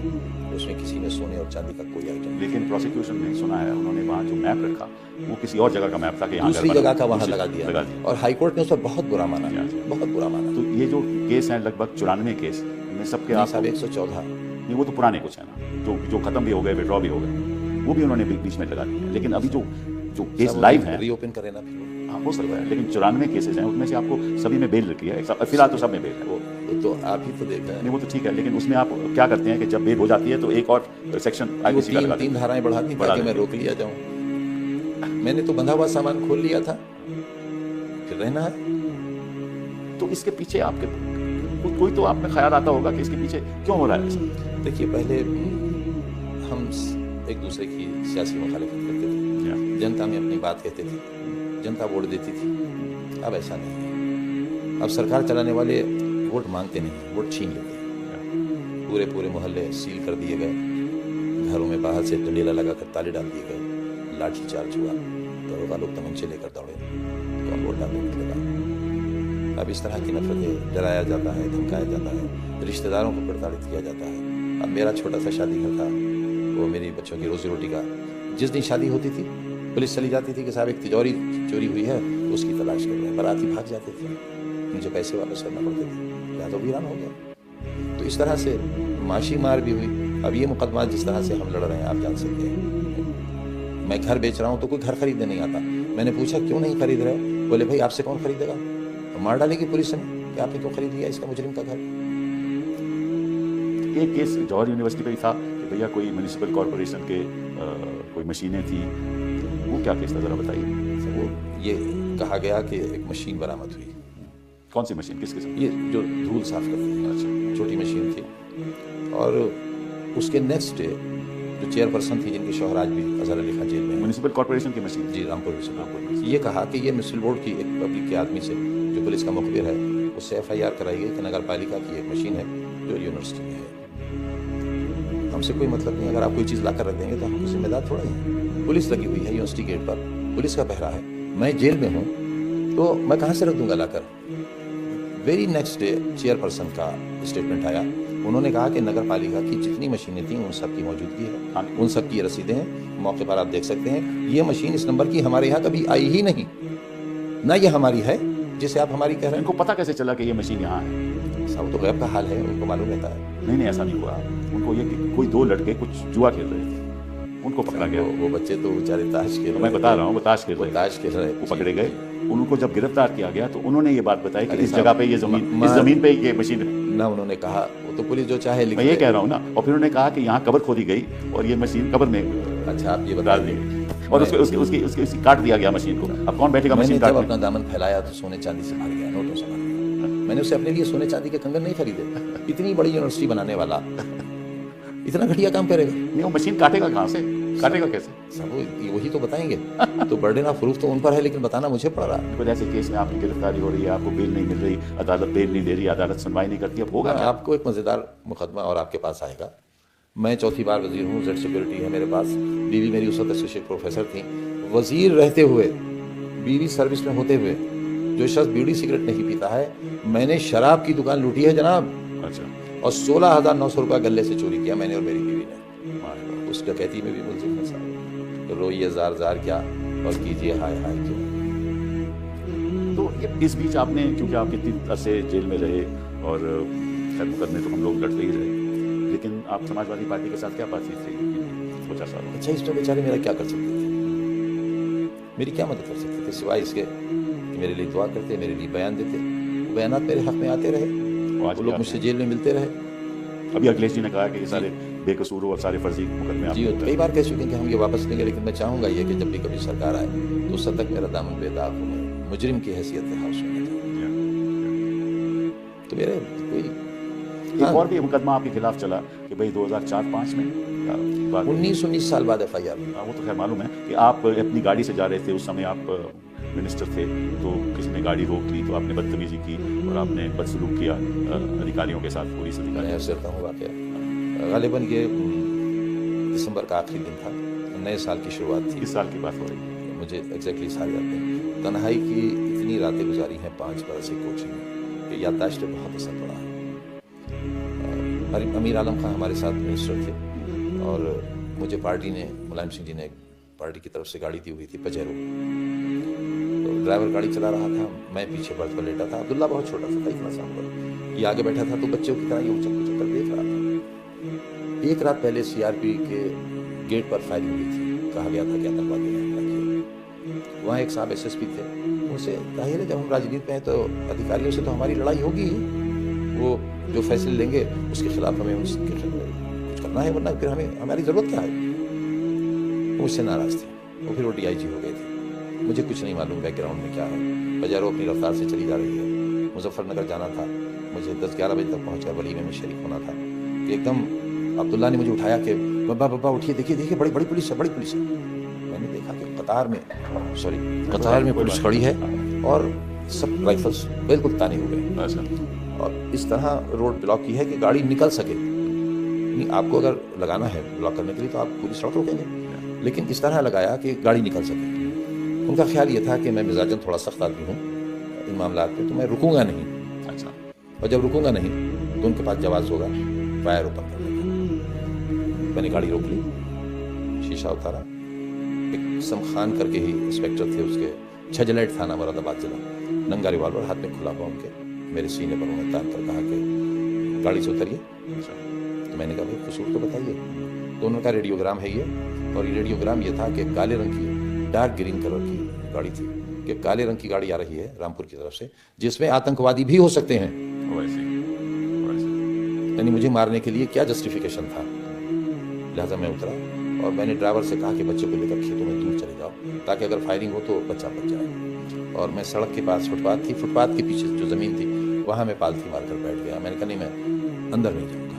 उसमें किसी में सोने और चांदी का कोई आइटम। लेकिन प्रोसिक्यूशन ने सुना है, उन्होंने वहाँ जो मैप रखा वो किसी और जगह का मैप था कि यहाँ दूसरी जगह का वहाँ लगा दिया और हाईकोर्ट ने उस पर बहुत बुरा माना, बहुत बुरा माना। तो ये जो केस हैं लगभग 94 केस, इनमें सबके आप 114 नहीं, वो तो पुराने कुछ है ना, जो खत्म भी हो गए, विड्रॉ भी हो गए, वो भी उन्होंने बीच में लगा दिया। लेकिन अभी जो केस लाइव है, रीओपन करें ना, फिर हाँ हो सकता है। लेकिन 94 केसेज हैं, उनमें से आपको सभी में बेल रखी है, फिलहाल तो सब में बेल है। वो तो आप ही तो देख रहे हैं। नहीं वो तो ठीक है, लेकिन उसमें आप क्या करते हैं कि जब बेल हो जाती है तो एक और सेक्शन IPC का लगा 3 धाराएं बढ़ाती ताकि मैं रोक लिया जाऊं। मैंने तो बंधा हुआ सामान खोल लिया था, फिर रहना है। तो इसके पीछे आपके कोई तो आप में ख्याल आता होगा कि इसके पीछे क्यों हो रहा है ऐसा? देखिए, पहले हम एक दूसरे की सियासी मुखालिफत करते थे, जनता में अपनी बात कहते थे, जनता वोट देती थी। अब ऐसा नहीं है। अब सरकार चलाने वाले वोट मांगते नहीं, वोट छीन लेते हैं। पूरे मोहल्ले सील कर दिए गए, घरों में बाहर से डंडेला लगाकर ताले डाल दिए गए, लाठी चार्ज हुआ, दरोगा लोग तमंचे लेकर दौड़े, कौन वोट डालने निकलेगा। अब इस तरह की नफरतें, डराया जाता है, धमकाया जाता है, रिश्तेदारों को प्रताड़ित किया जाता है। अब मेरा छोटा सा शादी घर था, वो मेरी बच्चों की रोजी रोटी का, जिस दिन शादी होती थी पुलिस चली जाती थी कि साहब एक तिजोरी चोरी हुई है, उसकी तलाश कर रहे हैं। बाराती भाग जाते थे, मुझे पैसे वापस करना पड़ते थे, या तो वीरान हो गया। तो इस तरह से माशी मार भी हुई। अब ये मुकदमा जिस तरह से हम लड़ रहे हैं, आप जान सकते हैं। मैं घर बेच रहा हूँ तो कोई घर खरीदने नहीं आता। मैंने पूछा क्यों नहीं खरीद रहे हो? बोले भाई आपसे कौन खरीदेगा, तो मार डालेगी पुलिस ने कि आपने क्यों खरीद लिया इसका मुजरिम का घर। एक केस जौहर यूनिवर्सिटी पे ही था कि भैया कोई म्यूनिसिपल कॉरपोरेशन के कोई मशीनें थी, वो क्या केस था जरा बताइए। वो ये कहा गया कि एक मशीन बरामद हुई। कौन सी मशीन, किस किस्म? ये जो धूल साफ करती है, अच्छा, छोटी मशीन थी। और उसके नेक्स्ट डे जो चेयरपर्सन थी, जिनके शौहर आज भी अजहर अली खान जेल में, म्यूनिसिपल कॉरपोरेशन की मशीन, जी रामपुर में, ये कहा कि ये म्यूनिसिपल बोर्ड की एक पब्लिक के आदमी से, जो पुलिस का मुखबिर है, उससे FIR कराई गई कि नगर पालिका की एक मशीन है जो यूनिवर्सिटी में है। हमसे कोई मतलब नहीं, अगर आप कोई चीज़ ला कर रख देंगे तो हमको जिम्मेदार थोड़ा ही। पुलिस लगी हुई है यूनिवर्सिटी गेट पर, पुलिस का पहरा है, मैं जेल में हूँ, तो मैं कहाँ से रख दूंगा लाकर। वेरी नेक्स्ट डे चेयरपर्सन का स्टेटमेंट आया। उन्होंने कहा कि नगर पालिका की जितनी मशीनें थी उन सब की मौजूदगी है, उन सब की रसीदें हैं, मौके पर आप देख सकते हैं। ये मशीन इस नंबर की हमारे यहाँ कभी आई ही नहीं, ना ये हमारी है जिसे आप हमारी कह रहे हैं। इनको पता कैसे चला कि ये मशीन यहाँ है? सब तो गैब का हाल है, उनको मालूम रहता है। नहीं ऐसा नहीं हुआ। उनको ये कि कोई 2 लड़के कुछ जुआ खेल रहे थे, उनको पकड़ा गया। वो बच्चे तो बेचारे ताश खेल रहे, मैं बता रहा हूँ, वो ताश खेल रहे, वो पकड़े गए। उनको जब गिरफ्तार किया गया तो उन्होंने ये बात बताई कि इस जगह पे ये जमीन, इस जमीन पे ये मशीन ना, उन्होंने कहा वो तो पुलिस जो चाहे लिख, मैं ये कह रहा हूँ ना। और फिर उन्होंने कहा कि यहाँ कब्र खोदी गई और ये मशीन कब्र में, अच्छा आप ये बता दी, और उसकी काट दिया गया मशीन को। अब कौन बैठेगा मशीन काटने? जब अपना दामन फैलाया तो सोने चांदी से भर गया, नोटों से भर गया। मैंने उससे अपने लिए सोने चांदी के कंगन नहीं खरीदे। इतनी बड़ी यूनिवर्सिटी बनाने वाला इतना घटिया काम करेगा? नहीं, वो मशीन काटेगा कहाँ से, काटेगा कैसे? सब वही तो बताएंगे। तो बर्डन ऑफ प्रूफ तो उन पर है, लेकिन बताना मुझे पड़ रहा है। कुछ ऐसे केस में आपकी गिरफ्तारी हो रही है, आपको बेल नहीं मिल रही, अदालत बेल नहीं दे रही, अदालत सुनवाई नहीं करती, अब होगा क्या? आपको एक मजेदार मुकदमा और आपके पास आएगा। मैं 4थी बार वजीर हूँ, जेड सिक्योरिटी है मेरे पास। बीवी मेरी उस वक्त एसोसिएट प्रोफेसर थी। वजीर रहते हुए, बीवी सर्विस में होते हुए, जो शख्स बीड़ी सिगरेट नहीं पीता है, मैंने शराब की दुकान लूटी है जनाब। अच्छा। और 16,900 रुपया गले से चोरी किया मैंने और मेरी बीवी ने। उस डकैती में भी मुलजिम है साहब। तो रोइए जार क्या और कीजिए हाय हाय क्यों। तो इस बीच आपने, क्योंकि आप इतनी अरसे जेल में रहे और खैर मुकदमे तो हम लोग लड़ते ही रहे, लेकिन आप समाजवादी पार्टी के साथ क्या बातचीत रही 50 सालों में? अच्छा, इसमें बेचारे मेरा क्या कर सकते थे, मेरी क्या मदद कर सकते थे सिवाय इसके कि मेरे लिए दुआ करते, मेरे लिए बयान देते। वो बयानात मेरे हक में आते रहे, वो लोग मुझसे जेल में मिलते रहे। अभी अखिलेश जी ने कहा कि ये सारे बेकसूर और सारे फर्जी मुकदमे जी कई बार कह चुके हैं कि हम ये वापस लेंगे, लेकिन मैं चाहूँगा ये कि जब भी कभी सरकार आए तो उस हद तक मेरा दामन बेदाग हो, मैं मुजरिम की हैसियत से हाउस होना चाहूँगा। तो मेरे कोई एक और भी मुकदमा आपके खिलाफ चला कि भाई 2004-5 में 19 साल बाद FIR। वो तो खैर मालूम है कि आप अपनी गाड़ी से जा रहे थे, उस समय आप मिनिस्टर थे, तो किसी ने गाड़ी रोक ली तो आपने बदतमीजी की और आपने बदसलूक किया अधिकारियों के साथ, पुलिस अधिकारी। मैं अर्ज करता हूँ वाक़या गालिबन ये दिसंबर का आखिरी दिन था, नए साल की शुरुआत थी। किस साल की बात हो रही है? मुझे एग्जैक्टली साल याद नहीं। तन्हाई की इतनी रातें गुजारी हैं 5 बरस से कोचिंग में कि याददाश्त पे बहुत असर पड़ा है। अमीर आलम खान हमारे साथ मिनिस्टर थे और मुझे पार्टी ने, मुलायम सिंह जी ने पार्टी की तरफ से गाड़ी दी हुई थी पजेरो। तो ड्राइवर गाड़ी चला रहा था, मैं पीछे बर्थ पर लेटा था। अब्दुल्ला बहुत छोटा सा था, इतना सा उम्र, ये आगे बैठा था तो बच्चों की तरह ये उचक कर देख रहा था। एक रात पहले CRP के गेट पर फायरिंग हुई थी, कहा गया था कि आतंकवादी ने हमला किया। वहाँ एक साहब SSP थे, उनसे जाहिर है जब हम राजनीति में हैं तो अधिकारियों से तो हमारी लड़ाई होगी ही, वो जो फैसले लेंगे उसके खिलाफ हमें उसके कुछ करना है, वरना फिर हमें हमारी ज़रूरत क्या है। वो मुझसे नाराज़ थे, वो फिर वो DIG हो गए थे। मुझे कुछ नहीं मालूम बैकग्राउंड में क्या है। पजेरो अपनी रफ्तार से चली जा रही है, मुजफ्फरनगर जाना था, मुझे 10-11 बजे तक पहुँचकर वलीमे में शरीक होना था कि एकदम अब्दुल्ला ने मुझे उठाया कि बब्बा उठिए, देखिए बड़ी पुलिस है, बड़ी पुलिस है। मैंने देखा कि कतार में पुलिस खड़ी है और सब राइफल्स बिल्कुल ताने हो गए और इस तरह रोड ब्लॉक की है कि गाड़ी निकल सके। नहीं, आपको अगर लगाना है ब्लॉक करने के लिए तो आप पूरी सड़क रोकेंगे, लेकिन इस तरह लगाया कि गाड़ी निकल सके। उनका ख्याल ये था कि मैं मिजाजन थोड़ा सख्त आदमी हूँ इन मामलात पे, तो मैं रुकूंगा नहीं। अच्छा, और जब रुकूंगा नहीं तो उनके पास जवाब होगा फायर ओपन करने का। मैंने गाड़ी रोक ली, शीशा उतारा। एक समखान करके ही इंस्पेक्टर थे, उसके छजलाइट थाना मुरादाबाद जिला, नंगा रिवाल्वर हाथ में खुला हुआ उनके, मेरे सीने पर उन्होंने तान कर कहा कि गाड़ी से उतरिए। तो मैंने कहा भाई कसूर तो बताइए। तो उन्होंने कहा रेडियोग्राम है ये, और ये रेडियोग्राम ये था कि काले रंग की, डार्क ग्रीन कलर की गाड़ी थी, कि काले रंग की गाड़ी आ रही है रामपुर की तरफ से जिसमें आतंकवादी भी हो सकते हैं। यानी मुझे मारने के लिए क्या जस्टिफिकेशन था। लिहाजा मैं उतरा और मैंने ड्राइवर से कहा कि बच्चे को लेकर खेतों में दूर चले जाओ ताकि अगर फायरिंग हो तो बच्चा बच जाए। और मैं सड़क के पास फुटपाथ थी, फुटपाथ के पीछे जो ज़मीन थी वहाँ मैं पालथी मारकर बैठ गया। मैंने कहा नहीं, मैं अंदर नहीं जाऊँगा।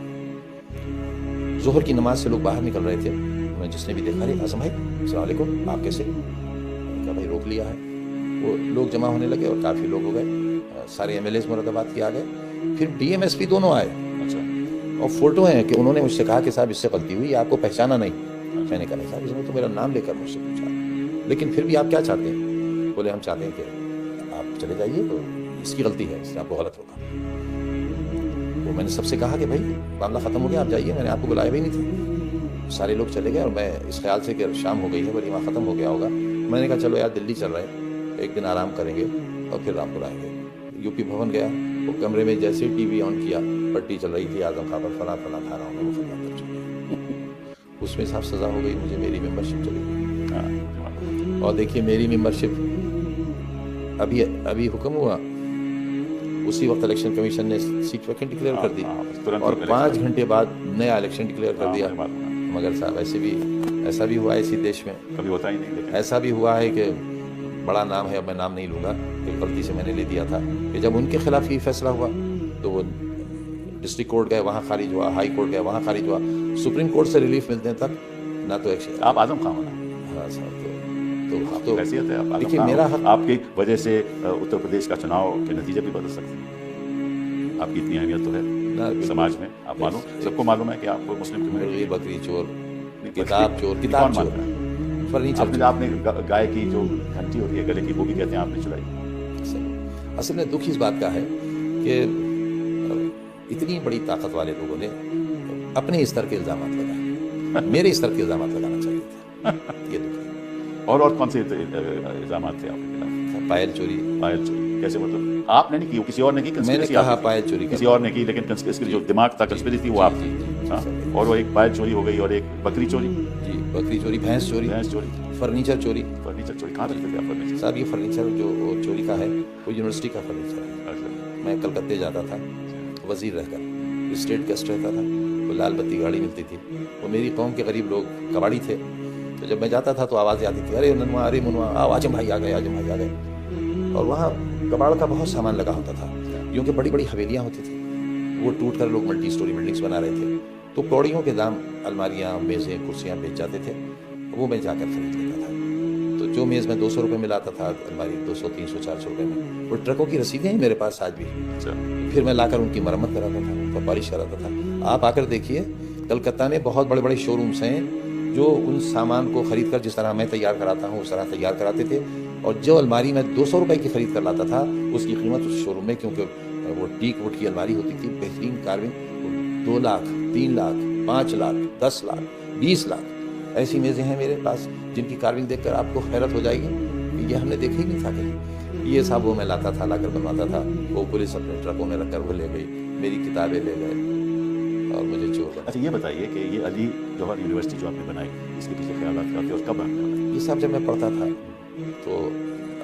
जोहर की नमाज से लोग बाहर निकल रहे थे, मैं जिसने भी देखा, अरे आज़म भाई अस्सलाम वालेकुम, आप कैसे? मैंने कहा भाई रोक लिया है। वो लोग जमा होने लगे और काफ़ी लोग हो गए, सारे MLAs मुरादाबाद के आ गए, फिर DM SP दोनों आए। अच्छा, और फोटो है कि उन्होंने मुझसे कहा कि साहब इससे गलती हुई, आपको पहचाना नहीं। मैंने कहा नहीं साहब, इसने तो मेरा नाम लेकर मुझसे पूछा, लेकिन फिर भी आप क्या चाहते हैं? बोले हम चाहते हैं कि आप चले जाइए, तो इसकी गलती है, इसने आपको गलत रोका। तो मैंने सबसे कहा कि भाई मामला ख़त्म हो गया, आप जाइए, मैंने आपको बुलाया भी नहीं था। सारे लोग चले गए और मैं इस ख्याल से कि शाम हो गई है, वलीमा ख़त्म हो गया होगा। मैंने कहा चलो यार दिल्ली चल रहे हैं, एक दिन आराम करेंगे और फिर रामपुर आएंगे। UP भवन गया, वो कमरे में जैसे TV ऑन किया, पट्टी चल रही थी, आजम खां पर फला था रहा हूँ, मुकदमा दर्ज हो गया। उसमें साहब सज़ा हो गई, मुझे मेरी मेंबरशिप चली गई। और देखिए मेरी मेंबरशिप अभी हुक्म हुआ, उसी वक्त इलेक्शन कमीशन ने सीट वैकेंट डिक्लेयर कर दी और 5 घंटे बाद नया इलेक्शन डिक्लेयर कर दिया। मगर साहब ऐसा भी हुआ है इसी देश में, कभी होता ही नहीं। ऐसा भी हुआ है कि बड़ा नाम है, अब मैं नाम नहीं लूँगा, एक गलती से मैंने ले दिया था कि जब उनके खिलाफ ये फैसला हुआ तो वो डिस्ट्रिक्ट कोर्ट गए, वहाँ खारिज हुआ, हाई कोर्ट गए, वहाँ खारिज हुआ, सुप्रीम कोर्ट से रिलीफ मिलने तक ना तो एक्शन। आप आजम खां होना। हाँ साहब, तो हैसियत है, आप देखिए मेरा हक, आपकी वजह से उत्तर प्रदेश का चुनाव के नतीजे भी बदल सकते हैं। आपकी इतनी अहमियत तो है समाज में, आप मालूम, सबको मालूम है कि आप मुस्लिम कम्युनिटी, बकरी चोर, किताब चोर, फर्नीचर। आपने गाय की जो घंटी होती है गले की, वो भी कहते हैं आपने चुराई। असल में दुख इस बात का है कि इतनी बड़ी ताकत वाले लोगों ने अपने स्तर के इल्जाम लगाए, मेरे स्तर के इल्जाम लगाना चाहिए था। ये दुख है। और कौन से इल्जाम थे आपके खिलाफ? पायल चोरी। पायल चोरी कैसे, मतलब आपने नहीं की, किसी और ने की? मैंने कंस्पिरेसी कहा आपकी थी। पायल चोरी किसी और ने की, लेकिन कंस्पिरेसी जो दिमाग था, कंस्पिरेसी थी वो आप थी। हाँ, और वो एक पायल चोरी हो गई और एक बकरी चोरी। जी, बकरी चोरी, भैंस चोरी, भैंस चोरी, फर्नीचर चोरी। फर्नीचर चोरी। कहाँ रखते थे आप फर्नीचर? साहब ये फर्नीचर जो चोरी का है वो यूनिवर्सिटी का फर्नीचर है। अच्छा। मैं कलकत्ते जाता था वजीर रहकर, स्टेट गेस्ट रहता था, वो लाल बत्ती गाड़ी मिलती थी, वो मेरी कौम के गरीब लोग कबाड़ी थे, तो जब मैं जाता था तो आवाज़ें आती थी, अरे ननवा, अरे मुनवा, आओ आजम भाई आ गए, आजम भाई आ गए। और वहाँ कबाड़ का बहुत सामान लगा होता था, क्योंकि बड़ी बड़ी हवेलियाँ होती थी, वो टूट कर लोग मल्टी स्टोरी बिल्डिंग्स बना रहे थे, तो कौड़ियों के दाम अलमारियाँ, मेज़ें, कुर्सियाँ बेच जाते थे, वो मैं जाकर खरीद लेता था। तो जो मेज़ में 200 रुपये में लाता था, अलमारी 200, 300, 400 रुपये में, वो ट्रकों की रसीदें हैं मेरे पास आज भी। अच्छा। फिर मैं लाकर उनकी मरम्मत कराता था, उन पर पॉलिश कराता था। आप आकर देखिए, कलकत्ता में बहुत बड़े बड़े शोरूम्स हैं जो उन सामान को खरीद कर जिस तरह मैं तैयार कराता हूँ उस तरह तैयार कराते थे, और जो अलमारी मैं 200 रुपये की खरीद कर लाता था उसकी कीमत उस शोरूम में, क्योंकि वो टीक वुड की अलमारी होती थी, बेहतरीन कार्विंग, 2 लाख, 3 लाख, 5 लाख, 10 लाख, 20 लाख ऐसी मेज़ें हैं मेरे पास जिनकी कार्विंग देखकर आपको हैरत हो जाएगी, ये हमने देखा ही नहीं था कहीं। ये सब वो मैं लाता था, लाकर बनवाता था, वो पुलिस अपने ट्रकों में रखकर वो ले गई, मेरी किताबें ले गए और मुझे चोर। अच्छा, ये बताइए कि ये अली जौहर यूनिवर्सिटी जो आपने बनाई, इसके पीछे ख्यालात क्या थे और कब आपने बनाई? ये सब जब मैं पढ़ता था तो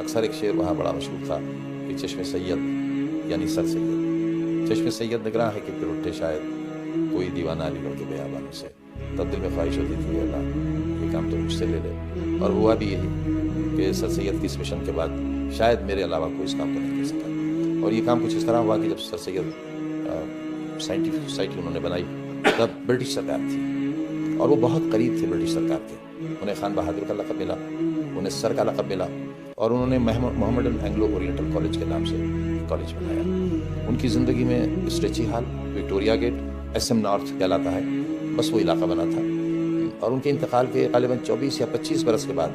अक्सर एक शेर वहाँ बड़ा मशहूर था कि चश्मे सैयद यानी सर सैयद, चश्मे सैयद निगरां है कि फिर उठे शायद कोई दीवाना अलीगढ़ के बयाबानों से, तब दिल में ख्वाहिश होती थी अल्लाह ये काम तो मुझसे ले ले, और हुआ भी यही कि सर सैयद की इस मिशन के बाद शायद मेरे अलावा कोई इस काम को नहीं कर सका। और ये काम कुछ इस तरह हुआ कि जब सर सैयद साइंटिफिक सोसाइटी उन्होंने बनाई तब ब्रिटिश सरकार थी, और वो बहुत करीब थे ब्रिटिश सरकार के, उन्हें खान बहादुर का लक़ब मिला, उन्हें सर का लक़ब मिला, और उन्होंने मोहम्मदन एंग्लो ओरिएंटल कॉलेज के नाम से कॉलेज बनाया। उनकी ज़िंदगी में Strachey Hall, Victoria Gate, SM North कहलाता है, बस वो इलाका बना था। और उनके इंतकाल के ग़ालिबन 24 या 25 बरस के बाद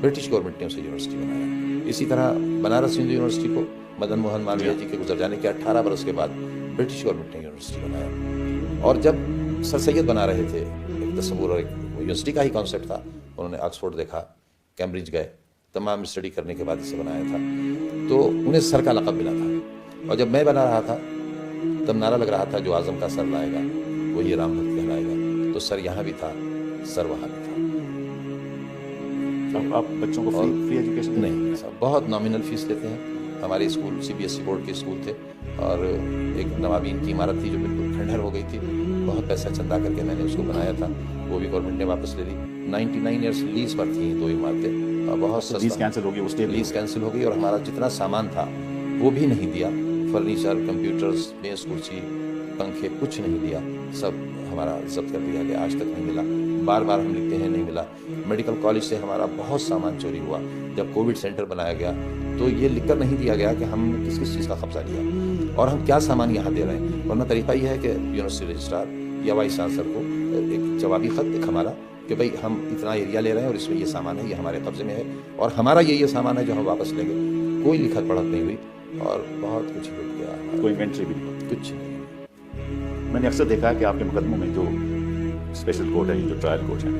ब्रिटिश गवर्नमेंट ने उसे यूनिवर्सिटी बनाया। इसी तरह बनारस हिंदू यूनिवर्सिटी को मदन मोहन मालवीय जी के गुजर जाने के 18 बरस के बाद ब्रिटिश गवर्नमेंट ने यूनिवर्सिटी बनाया। और जब सर सैयद बना रहे थे, एक तस्वुर और एक यूनिवर्सिटी का ही कॉन्सेप्ट था, उन्होंने ऑक्सफोर्ड देखा, कैम्ब्रिज गए, तमाम स्टडी करने के बाद इसे बनाया था, तो उन्हें सर का लक़ब मिला था। और जब मैं बना रहा था तब नारा लग रहा था जो आज़म का सर लाएगा वही राम भक्त कहलाएगा, तो सर यहाँ भी था, सर वहाँ भी था। आप बच्चों को फ्री एजुकेशन नहीं, बहुत नॉमिनल फीस लेते हैं। हमारे स्कूल CBSE बोर्ड के स्कूल थे, और एक नवाबीन की इमारत थी जो बिल्कुल खंडहर हो गई थी, बहुत पैसा चंदा करके मैंने उसको बनाया था, वो भी गवर्नमेंट ने वापस ले ली। 99 ईयर्स लीज पर थी 2 इमारतें, और बहुत सस्ता। लीज कैंसिल हो गई, उसके लीज कैंसिल हो गई, और हमारा जितना सामान था वो भी नहीं दिया, फर्नीचर, कंप्यूटर्स, मेज कुर्सी, पंखे, कुछ नहीं दिया, सब हमारा जब्त कर दिया गया, आज तक नहीं मिला। बार बार हम लिखते हैं नहीं मिला। मेडिकल कॉलेज से हमारा बहुत सामान चोरी हुआ। जब कोविड सेंटर बनाया गया तो ये लिखकर नहीं दिया गया कि हम किस किस चीज़ का कब्जा लिया और हम क्या सामान यहाँ दे रहे हैं, वरना तरीका ये है कि यूनिवर्सिटी रजिस्ट्रार या वाइस चांसलर को एक जवाबी ख़त एक हमारा कि भाई हम इतना एरिया ले रहे हैं और इसमें ये सामान है, ये हमारे कब्जे में है, और हमारा ये सामान है जो हम वापस लेंगे। कोई लिखत पढ़त नहीं हुई और बहुत कुछ लुट गया, कोई इन्वेंट्री भी नहीं, कुछ नहीं। मैंने अक्सर देखा है कि आपके मुकदमों में जो स्पेशल कोर्ट है, जो ट्रायल कोर्ट है,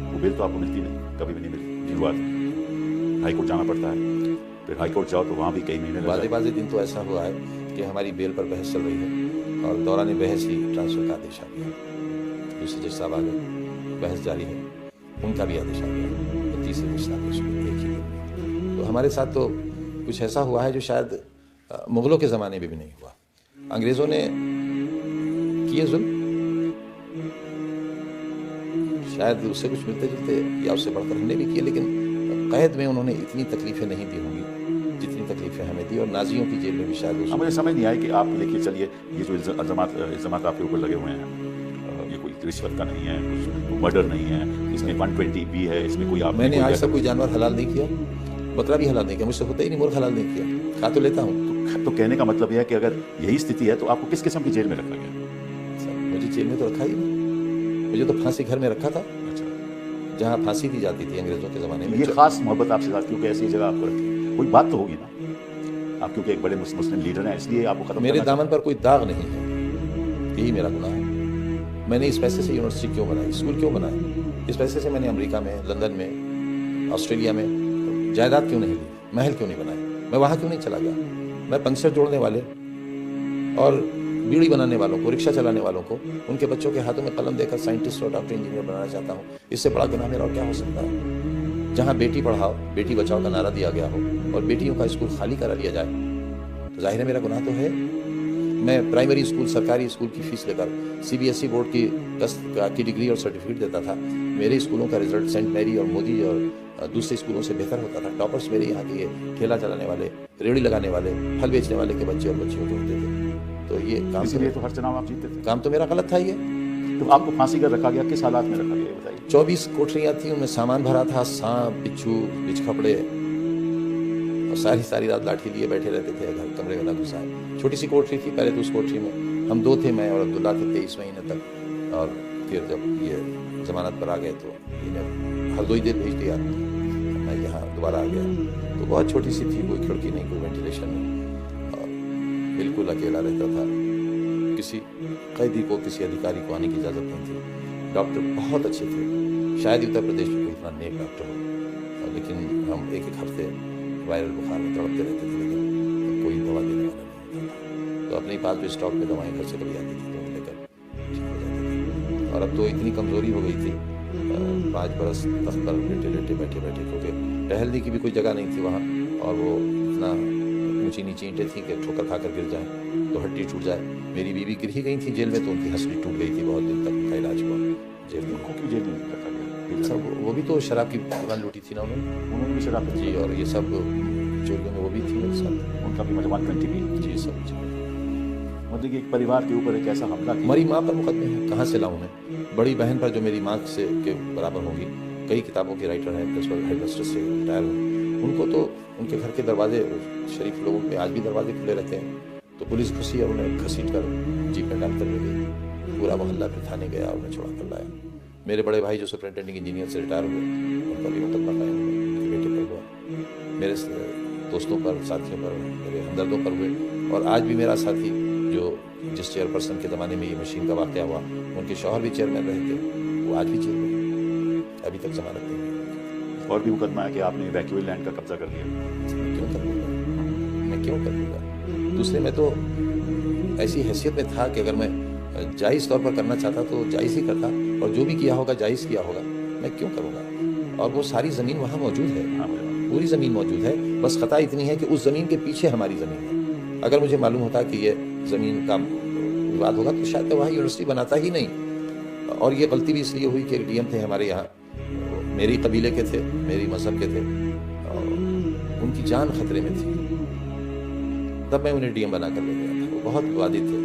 वो बिल तो आपको मिलती नहीं, कभी भी नहीं मिली। शुरुआत हाई कोर्ट जाना पड़ता है, फिर हाई कोर्ट जाओ तो वहाँ भी कई महीने बाज़े दिन तो ऐसा हुआ है कि हमारी बेल पर बहस चल रही है और दौरान बहस ही ट्रांसफ़र का आदेश आ गया, दूसरे जज साहब आ गए, बहस जारी है, उनका भी आदेश आ गया, तो तीसरे जज साहब एक ही दिन। तो हमारे साथ तो कुछ ऐसा हुआ है जो शायद मुग़लों के ज़माने में भी नहीं हुआ। अंग्रेज़ों ने किए जुल्म, शायद उससे कुछ मिलते जुलते या उससे बढ़कर हमने भी किए, लेकिन कैद में उन्होंने इतनी तकलीफ़ें नहीं दी होंगी जितनी तकलीफ़ें हमें दी, और नाजियों की जेल में भी शायद। मुझे समझ नहीं आया कि आप देखिए, चलिए ये जो इल्ज़ामात आपके ऊपर लगे हुए हैं, ये कोई रिश्वत का नहीं है, कुछ मर्डर नहीं है, इसमें 120B है, इसमें कोई आप मैंने आज तक कोई जानवर हलाल नहीं किया, बकरा भी हलाल नहीं किया, मुझसे होता ही नहीं, मुर्ग हलाल नहीं किया, खा तो लेता हूँ। तो कहने का मतलब यह है कि अगर यही स्थिति है तो आपको किस किस्म की जेल में रखा गया? मुझे जेल में तो रखा ही नहीं, मुझे तो फांसी घर में रखा था, जहाँ फांसी दी जाती थी अंग्रेजों के ज़माने में। ये खास मोहब्बत आपसे साथ क्योंकि ऐसी जगह आपको रखी, कोई बात तो होगी ना? आप क्योंकि एक बड़े मुस्लिम लीडर हैं, इसलिए आपको खत्म मेरे करना दामन पर कोई दाग नहीं है, यही मेरा गुनाह है। मैंने इस पैसे से यूनिवर्सिटी क्यों बनाई, स्कूल क्यों बनाया? इस पैसे से मैंने अमेरिका में, लंदन में, ऑस्ट्रेलिया में जायदाद क्यों नहीं ली, महल क्यों नहीं बनाए, मैं वहाँ क्यों नहीं चला गया? मैं पंक्चर जोड़ने वाले और बीड़ी बनाने वालों को, रिक्शा चलाने वालों को, उनके बच्चों के हाथों में कलम देकर साइंटिस्ट और डॉक्टर इंजीनियर बनाना चाहता हूँ। इससे बड़ा गुनाह मेरा और क्या हो सकता है? जहाँ बेटी पढ़ाओ बेटी बचाओ का नारा दिया गया हो और बेटियों का स्कूल खाली करा लिया जाए, तो जाहिर है मेरा गुनाह तो है। मैं प्राइमरी स्कूल, सरकारी स्कूल की फीस लेकर CBSE बोर्ड की डिग्री और सर्टिफिकेट देता था। मेरे स्कूलों का रिजल्ट सेंट मैरी और मोदी और दूसरे स्कूलों से बेहतर होता था। टॉपर्स मेरे यहाँ के ठेला चलाने वाले, रेहड़ी लगाने वाले, फल बेचने वाले के बच्चे और बच्चियों के होते थे। तो ये काम, इसीलिए तो हर चुनाव आप जीतते थे। काम तो मेरा गलत था। ये तो आपको फांसी कर रखा गया, किस हालात में रखा गया बताइए? 24 कोठरियाँ थी, उनमें सामान भरा था, सांप, बिच्छू, बिचखपड़े, और सारी रात लाठी लिए बैठे रहते थे, घर कमरे में ना घुसाए। छोटी सी कोठरी थी, पहले तो उस कोठरी में हम 2 थे, मैं और अब्दुल्ला थे 23 महीने तक। और फिर जब ये जमानत पर आ गए तो इन्हें हरदोई देर भेज दिया, मैं यहाँ दोबारा आ गया। तो बहुत छोटी सी थी, कोई खिड़की नहीं, कोई वेंटिलेशन नहीं, और बिल्कुल अकेला रहता था। किसी कैदी को, किसी अधिकारी को आने की इजाज़त नहीं थी। डॉक्टर बहुत अच्छे थे, शायद उत्तर प्रदेश में कोई इतना नेक डॉक्टर हो, लेकिन हम एक हफ्ते वायरल बुखार में तड़पते रहते थे, लेकिन कोई दवा देने वाला नहीं होता। तो अपने पास भी स्टॉक में दवाएं घर से कभी आती थी तो लेकर ठीक हो जाते थे। और अब तो इतनी कमज़ोरी हो गई थी, 5 बरस तक पर लेटे बैठे क्योंकि टहलने की भी कोई जगह नहीं थी वहाँ, और वो इतना ऊंची नीची ईंटें थी कि ठोकर खाकर गिर जाए तो हड्डी टूट जाए। मेरी बीवी गिर ही गई थी जेल में, तो उनकी हड्डी टूट गई थी, बहुत दिन तक उनका इलाज हुआ जेल में। उनको क्यों जेल में रखा गया? सब वो भी तो शराब की दुकान लूटी थी ना उन्होंने भी शराब पी? जी, और ये सब चोरियों में वो भी थी मेरे साथ। उनका भी मतलब 120 भी? जी सब जी। मतलब कि एक परिवार के ऊपर एक ऐसा हमला किया। हमारी माँ पर मुकदमे हैं, कहाँ से लाऊं मैं? बड़ी बहन पर जो मेरी माँ से के बराबर होगी, कई किताबों की राइटर हैं, हेडमास्टर से रिटायर हुई, उनको तो उनके घर के दरवाजे, शरीफ लोगों के आज भी दरवाजे खुले रहते हैं। तो पुलिस घुसी और उन्हें घसीट कर जीप में डालकर ले गई। पूरा मोहल्ला फिर थाने गया और उन्हें छोड़ा कर लाया। मेरे बड़े भाई जो सुपरिटेंडिंग इंजीनियर से रिटायर हुए, उनका भी मुकदमा कायम हुआ, उनके बेटे पर हुआ, मेरे दोस्तों पर, साथियों पर, मेरे हमदर्दों पर हुए। और आज भी मेरा साथी जो जिस चेयरपर्सन के ज़माने में ये मशीन का वाक़या हुआ, उनके शौहर भी चेयरमैन रहे थे, वो आज भी जेल में, अभी तक जमानत नहीं हुई। और भी मुकदमा है कि आपने वैक्यूल लैंड का कब्जा कर लिया। क्यों कर लूँगा मैं, क्यों कर लूँगा? दूसरे में तो ऐसी हैसियत में था कि अगर मैं जायज़ तौर पर करना चाहता तो जायज़ ही करता, और जो भी किया होगा जायज़ किया होगा, मैं क्यों करूँगा? और वो सारी ज़मीन वहाँ मौजूद है, पूरी ज़मीन मौजूद है। बस ख़ता इतनी है कि उस ज़मीन के पीछे हमारी ज़मीन है। अगर मुझे मालूम होता कि ये ज़मीन का विवाद होगा तो शायद मैं वहाँ यूनिवर्सिटी बनाता ही नहीं। और ये गलती भी इसलिए हुई कि DM थे हमारे यहाँ, मेरी कबीले के थे, मेरी मज़हब के थे, और उनकी जान खतरे में थी। तब मैं उन्हें DM बना कर ले गया था। वो बहुत विवादित थे,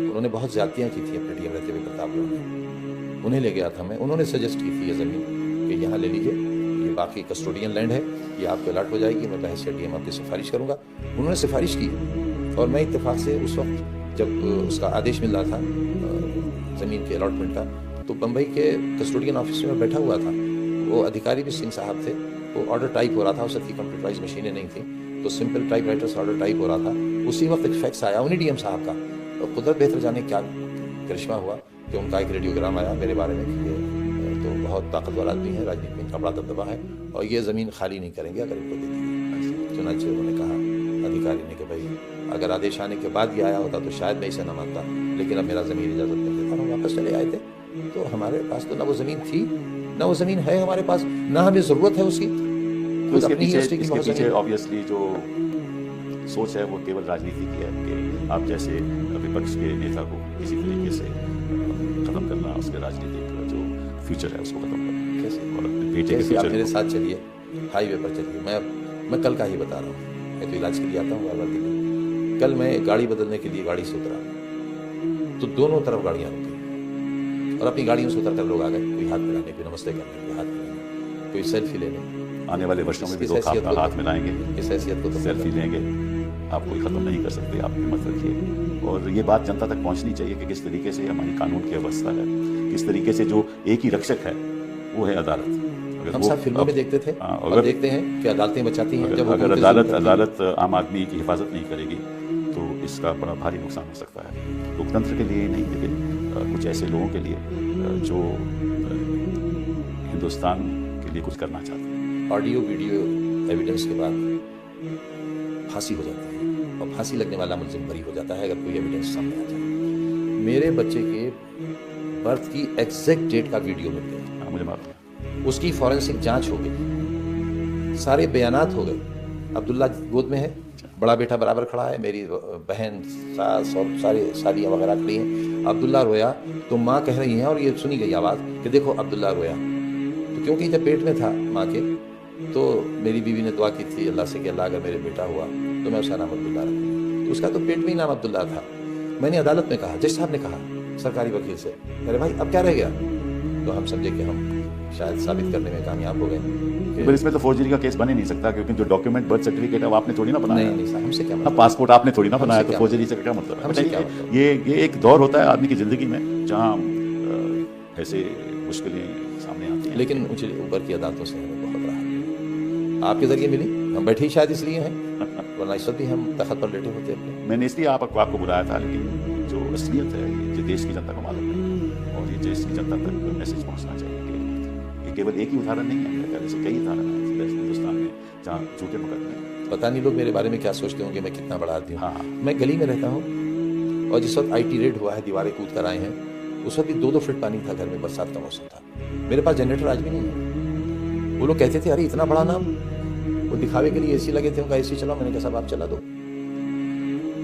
उन्होंने बहुत ज़्यादतियाँ की थी अपने DM रहते हुए प्रतापगढ़ में। उन्हें ले गया था मैं, उन्होंने सजेस्ट की थी ये ज़मीन कि यहाँ ले लीजिए, ये बाकी कस्टोडियन लैंड है, ये आपको अलॉट हो जाएगी, मैं बहसियत DM आपकी सिफारिश करूँगा। उन्होंने सिफारिश की, और मैं इत्तेफाक से उस वक्त जब उसका आदेश मिल रहा था ज़मीन के अलॉटमेंट का, तो बम्बई के कस्टोडियन ऑफिस में बैठा हुआ था। वो अधिकारी भी सिंह साहब थे। वो ऑर्डर टाइप हो रहा था, उस वक्त कंप्यूटराइज मशीनें नहीं थी, तो सिंपल टाइप राइटर से ऑर्डर टाइप हो रहा था। उसी वक्त एक फैक्स आया उन्हीं DM साहब का, तो कुदरत बेहतर जाने क्या करिश्मा हुआ कि उनका एक रेडियोग्राम आया मेरे बारे में कि ये तो बहुत ताकतवर आदमी है, राजनीति में इनका बड़ा दबदबा है, और ये ज़मीन खाली नहीं करेंगे अगर इनको दे दी। चुनांचे उन्होंने कहा अधिकारी ने कि भाई अगर आदेश आने के बाद भी आया होता तो शायद मैं इसे न मानता, लेकिन अब मेरा ज़मीन इजाज़त नहीं देता। हम वापस चले आए थे, तो हमारे पास तो ना वो ज़मीन थी, ना वो ज़मीन है हमारे पास, ना हमें ज़रूरत है उसकी। तो इसके पीछे ऑब्वियसली जो सोच है वो केवल राजनीति की है कि आप जैसे विपक्ष के नेता को किसी तरीके से ख़त्म करना, उसके राजनीतिक जो फ्यूचर है उसको ख़त्म करना। कैसे? और बेटे के फ्यूचर, आप मेरे साथ चलिए, हाईवे पर चलिए। मैं कल का ही बता रहा हूँ, मैं तो इलाज के लिए आता हूँ बार-बार दिल्ली। कल मैं गाड़ी बदलने के लिए गाड़ी से उतरा, तो दोनों तरफ गाड़ियाँ रुकी, और अपनी गाड़ियों से उतर कर लोग आ गए, कोई हाथ मिलाने, कोई नमस्ते करने, कोई हाथ मिलाने, कोई सेल्फी लेने। आने वाले वर्षों में भी लोग आपका हाथ मिलाएंगे, इस हैसियत को तो सेल्फी लेंगे, आप कोई ख़त्म नहीं कर सकते, आप हिम्मत रखिए। और ये बात जनता तक पहुंचनी चाहिए कि किस तरीके से हमारी कानून की अवस्था है, किस तरीके से जो एक ही रक्षक है वो है अदालत। अगर हम वो सब फिल्मों में देखते थे हाँ, और देखते हैं कि अदालतें बचाती हैं जब अगर हुकूमतें अदालत जुल्म करती हैं। आम आदमी की हिफाजत नहीं करेगी तो इसका बड़ा भारी नुकसान हो सकता है, लोकतंत्र के लिए ही नहीं लेकिन कुछ ऐसे लोगों के लिए जो हिंदुस्तान के लिए कुछ करना चाहते हैं। ऑडियो वीडियो एविडेंस के बाद फांसी हो जाती है और फांसी लगने वाला मुलजिम बरी हो जाता है अगर कोई एविडेंस सामने आ जाए। मेरे बच्चे के बर्थ की एग्जैक्ट डेट का वीडियो मिल गया, हाँ, मुझे मालूम है। उसकी फॉरेंसिक जांच हो गई, सारे बयानात हो गए। अब्दुल्ला गोद में है, बड़ा बेटा बराबर खड़ा है, मेरी बहन सास और सारे सालियाँ वगैरह खड़ी हैं। अब्दुल्ला रोया तो माँ कह रही है और ये सुनी गई आवाज़ कि देखो अब्दुल्ला रोया। तो क्योंकि जब पेट में था माँ के तो मेरी बीवी ने दुआ की थी अल्लाह से कि अल्लाह अगर मेरे बेटा हुआ तो मैं उसका नाम अब्दुल्ला रखूँ। तो उसका तो पेट में ही नाम अब्दुल्ला था। मैंने अदालत में कहा, जज साहब ने कहा सरकारी वकील से, अरे भाई अब क्या रह गया? तो हम समझे कि हम शायद साबित करने में कामयाब हो गए। पर इसमें तो फोर्जरी का केस बन ही नहीं सकता क्योंकि जो डॉक्यूमेंट बर्थ सर्टिफिकेट है वो आपने थोड़ी ना बनाया। नहीं सर, हमसे क्या हाँ, मतलब? पासपोर्ट आपने थोड़ी ना बनाया, हमसे तो क्या फोर्जरी से क्या मतलब है? हमसे क्या बताइए, मतलब? ये एक दौर होता है आदमी की जिंदगी में जहाँ ऐसे मुश्किलें सामने आती हैं। लेकिन मुझे ऊपर की अदालतों से हमें बहुत राहत आपके जरिए मिली। हम बैठे ही शायद इसलिए हैं, वरना इस वक्त भी हम तखत पर लेटे होते अपने। मैंने इसलिए आपको बुलाया था, लेकिन जो असलियत है ये देश की जनता को मालूम है और ये देश की जनता तक मैसेज पहुंचना चाहिए कि ये केवल एक ही उदाहरण नहीं है, मेरे ख्याल से कई उदाहरण हैं हिंदुस्तान में जहाँ झूठे मुकदमे। पता नहीं लोग मेरे बारे में क्या सोचते होंगे, मैं कितना बड़ा आदमी हूँ। हाँ। मैं गली में रहता हूँ और जिस वक्त IT रेड हुआ है, दीवारें कूद कर आए हैं, उस वक्त भी 2-2 फीट पानी था घर में, बरसात का मौसम था। मेरे पास जनरेटर आज भी नहीं है। वो लोग कहते थे अरे इतना बड़ा नाम, वो दिखावे के लिए AC लगे थे, उनका AC चलाओ। मैंने कहा साहब आप चला दो।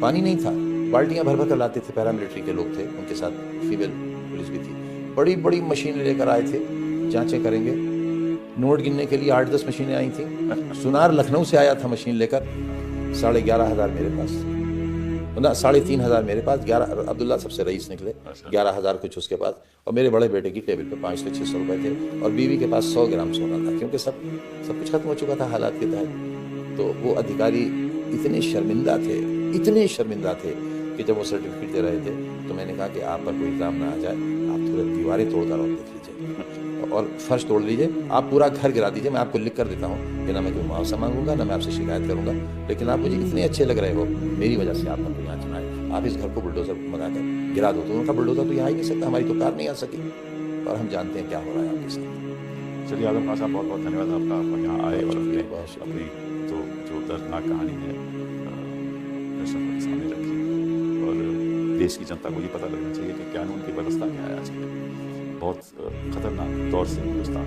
पानी नहीं था, बाल्टियां भर भर कर लाते थे, पैरामिलिट्री के लोग थे, उनके साथ फीमेल पुलिस भी थी। बड़ी बड़ी मशीनें लेकर आए थे, जांचें करेंगे। नोट गिनने के लिए 8-10 मशीनें आई थी। सुनार लखनऊ से आया था मशीन लेकर, 11,500 मेरे पास, ना 3,500 मेरे पास। 11 अब्दुल्ला सबसे रईस निकले, 11,000 कुछ उसके पास। और मेरे बड़े बेटे की टेबल पे 500-600 रुपए थे और बीवी के पास 100 ग्राम सोना था, क्योंकि सब कुछ खत्म हो चुका था हालात के तहत। तो वो अधिकारी इतने शर्मिंदा थे कि जब वो सर्टिफिकेट दे रहे थे तो मैंने कहा कि आप पर कोई इल्ज़ाम ना आ जाए, आप थोड़े दीवारें तोड़कर और देख लीजिए और फर्श तोड़ लीजिए, आप पूरा घर गिरा दीजिए, मैं आपको लिख कर देता हूँ कि ना मैं कोई मुआवजा मांगूंगा, ना मैं आपसे शिकायत करूंगा, लेकिन आप मुझे इतने अच्छे लग रहे हो, मेरी वजह से आप पर कोई आँच ना आए, आप इस घर को बुलडोजर मंगाकर गिरा दो। तो उनका बुलडोजर तो यहाँ ही नहीं सकता, हमारी तो कार नहीं आ सकी। और हम जानते हैं क्या हो रहा है आपके साथ। चलिए आजम खान साहब, बहुत बहुत धन्यवाद आपका, आप यहाँ आए और अपनी जो दर्दनाक कहानी है दर्शकों के सामने रखी और देश की जनता को ये पता लगना चाहिए कि कानून की व्यवस्था क्या है। आज बहुत खतरनाक दौर से हिंदुस्तान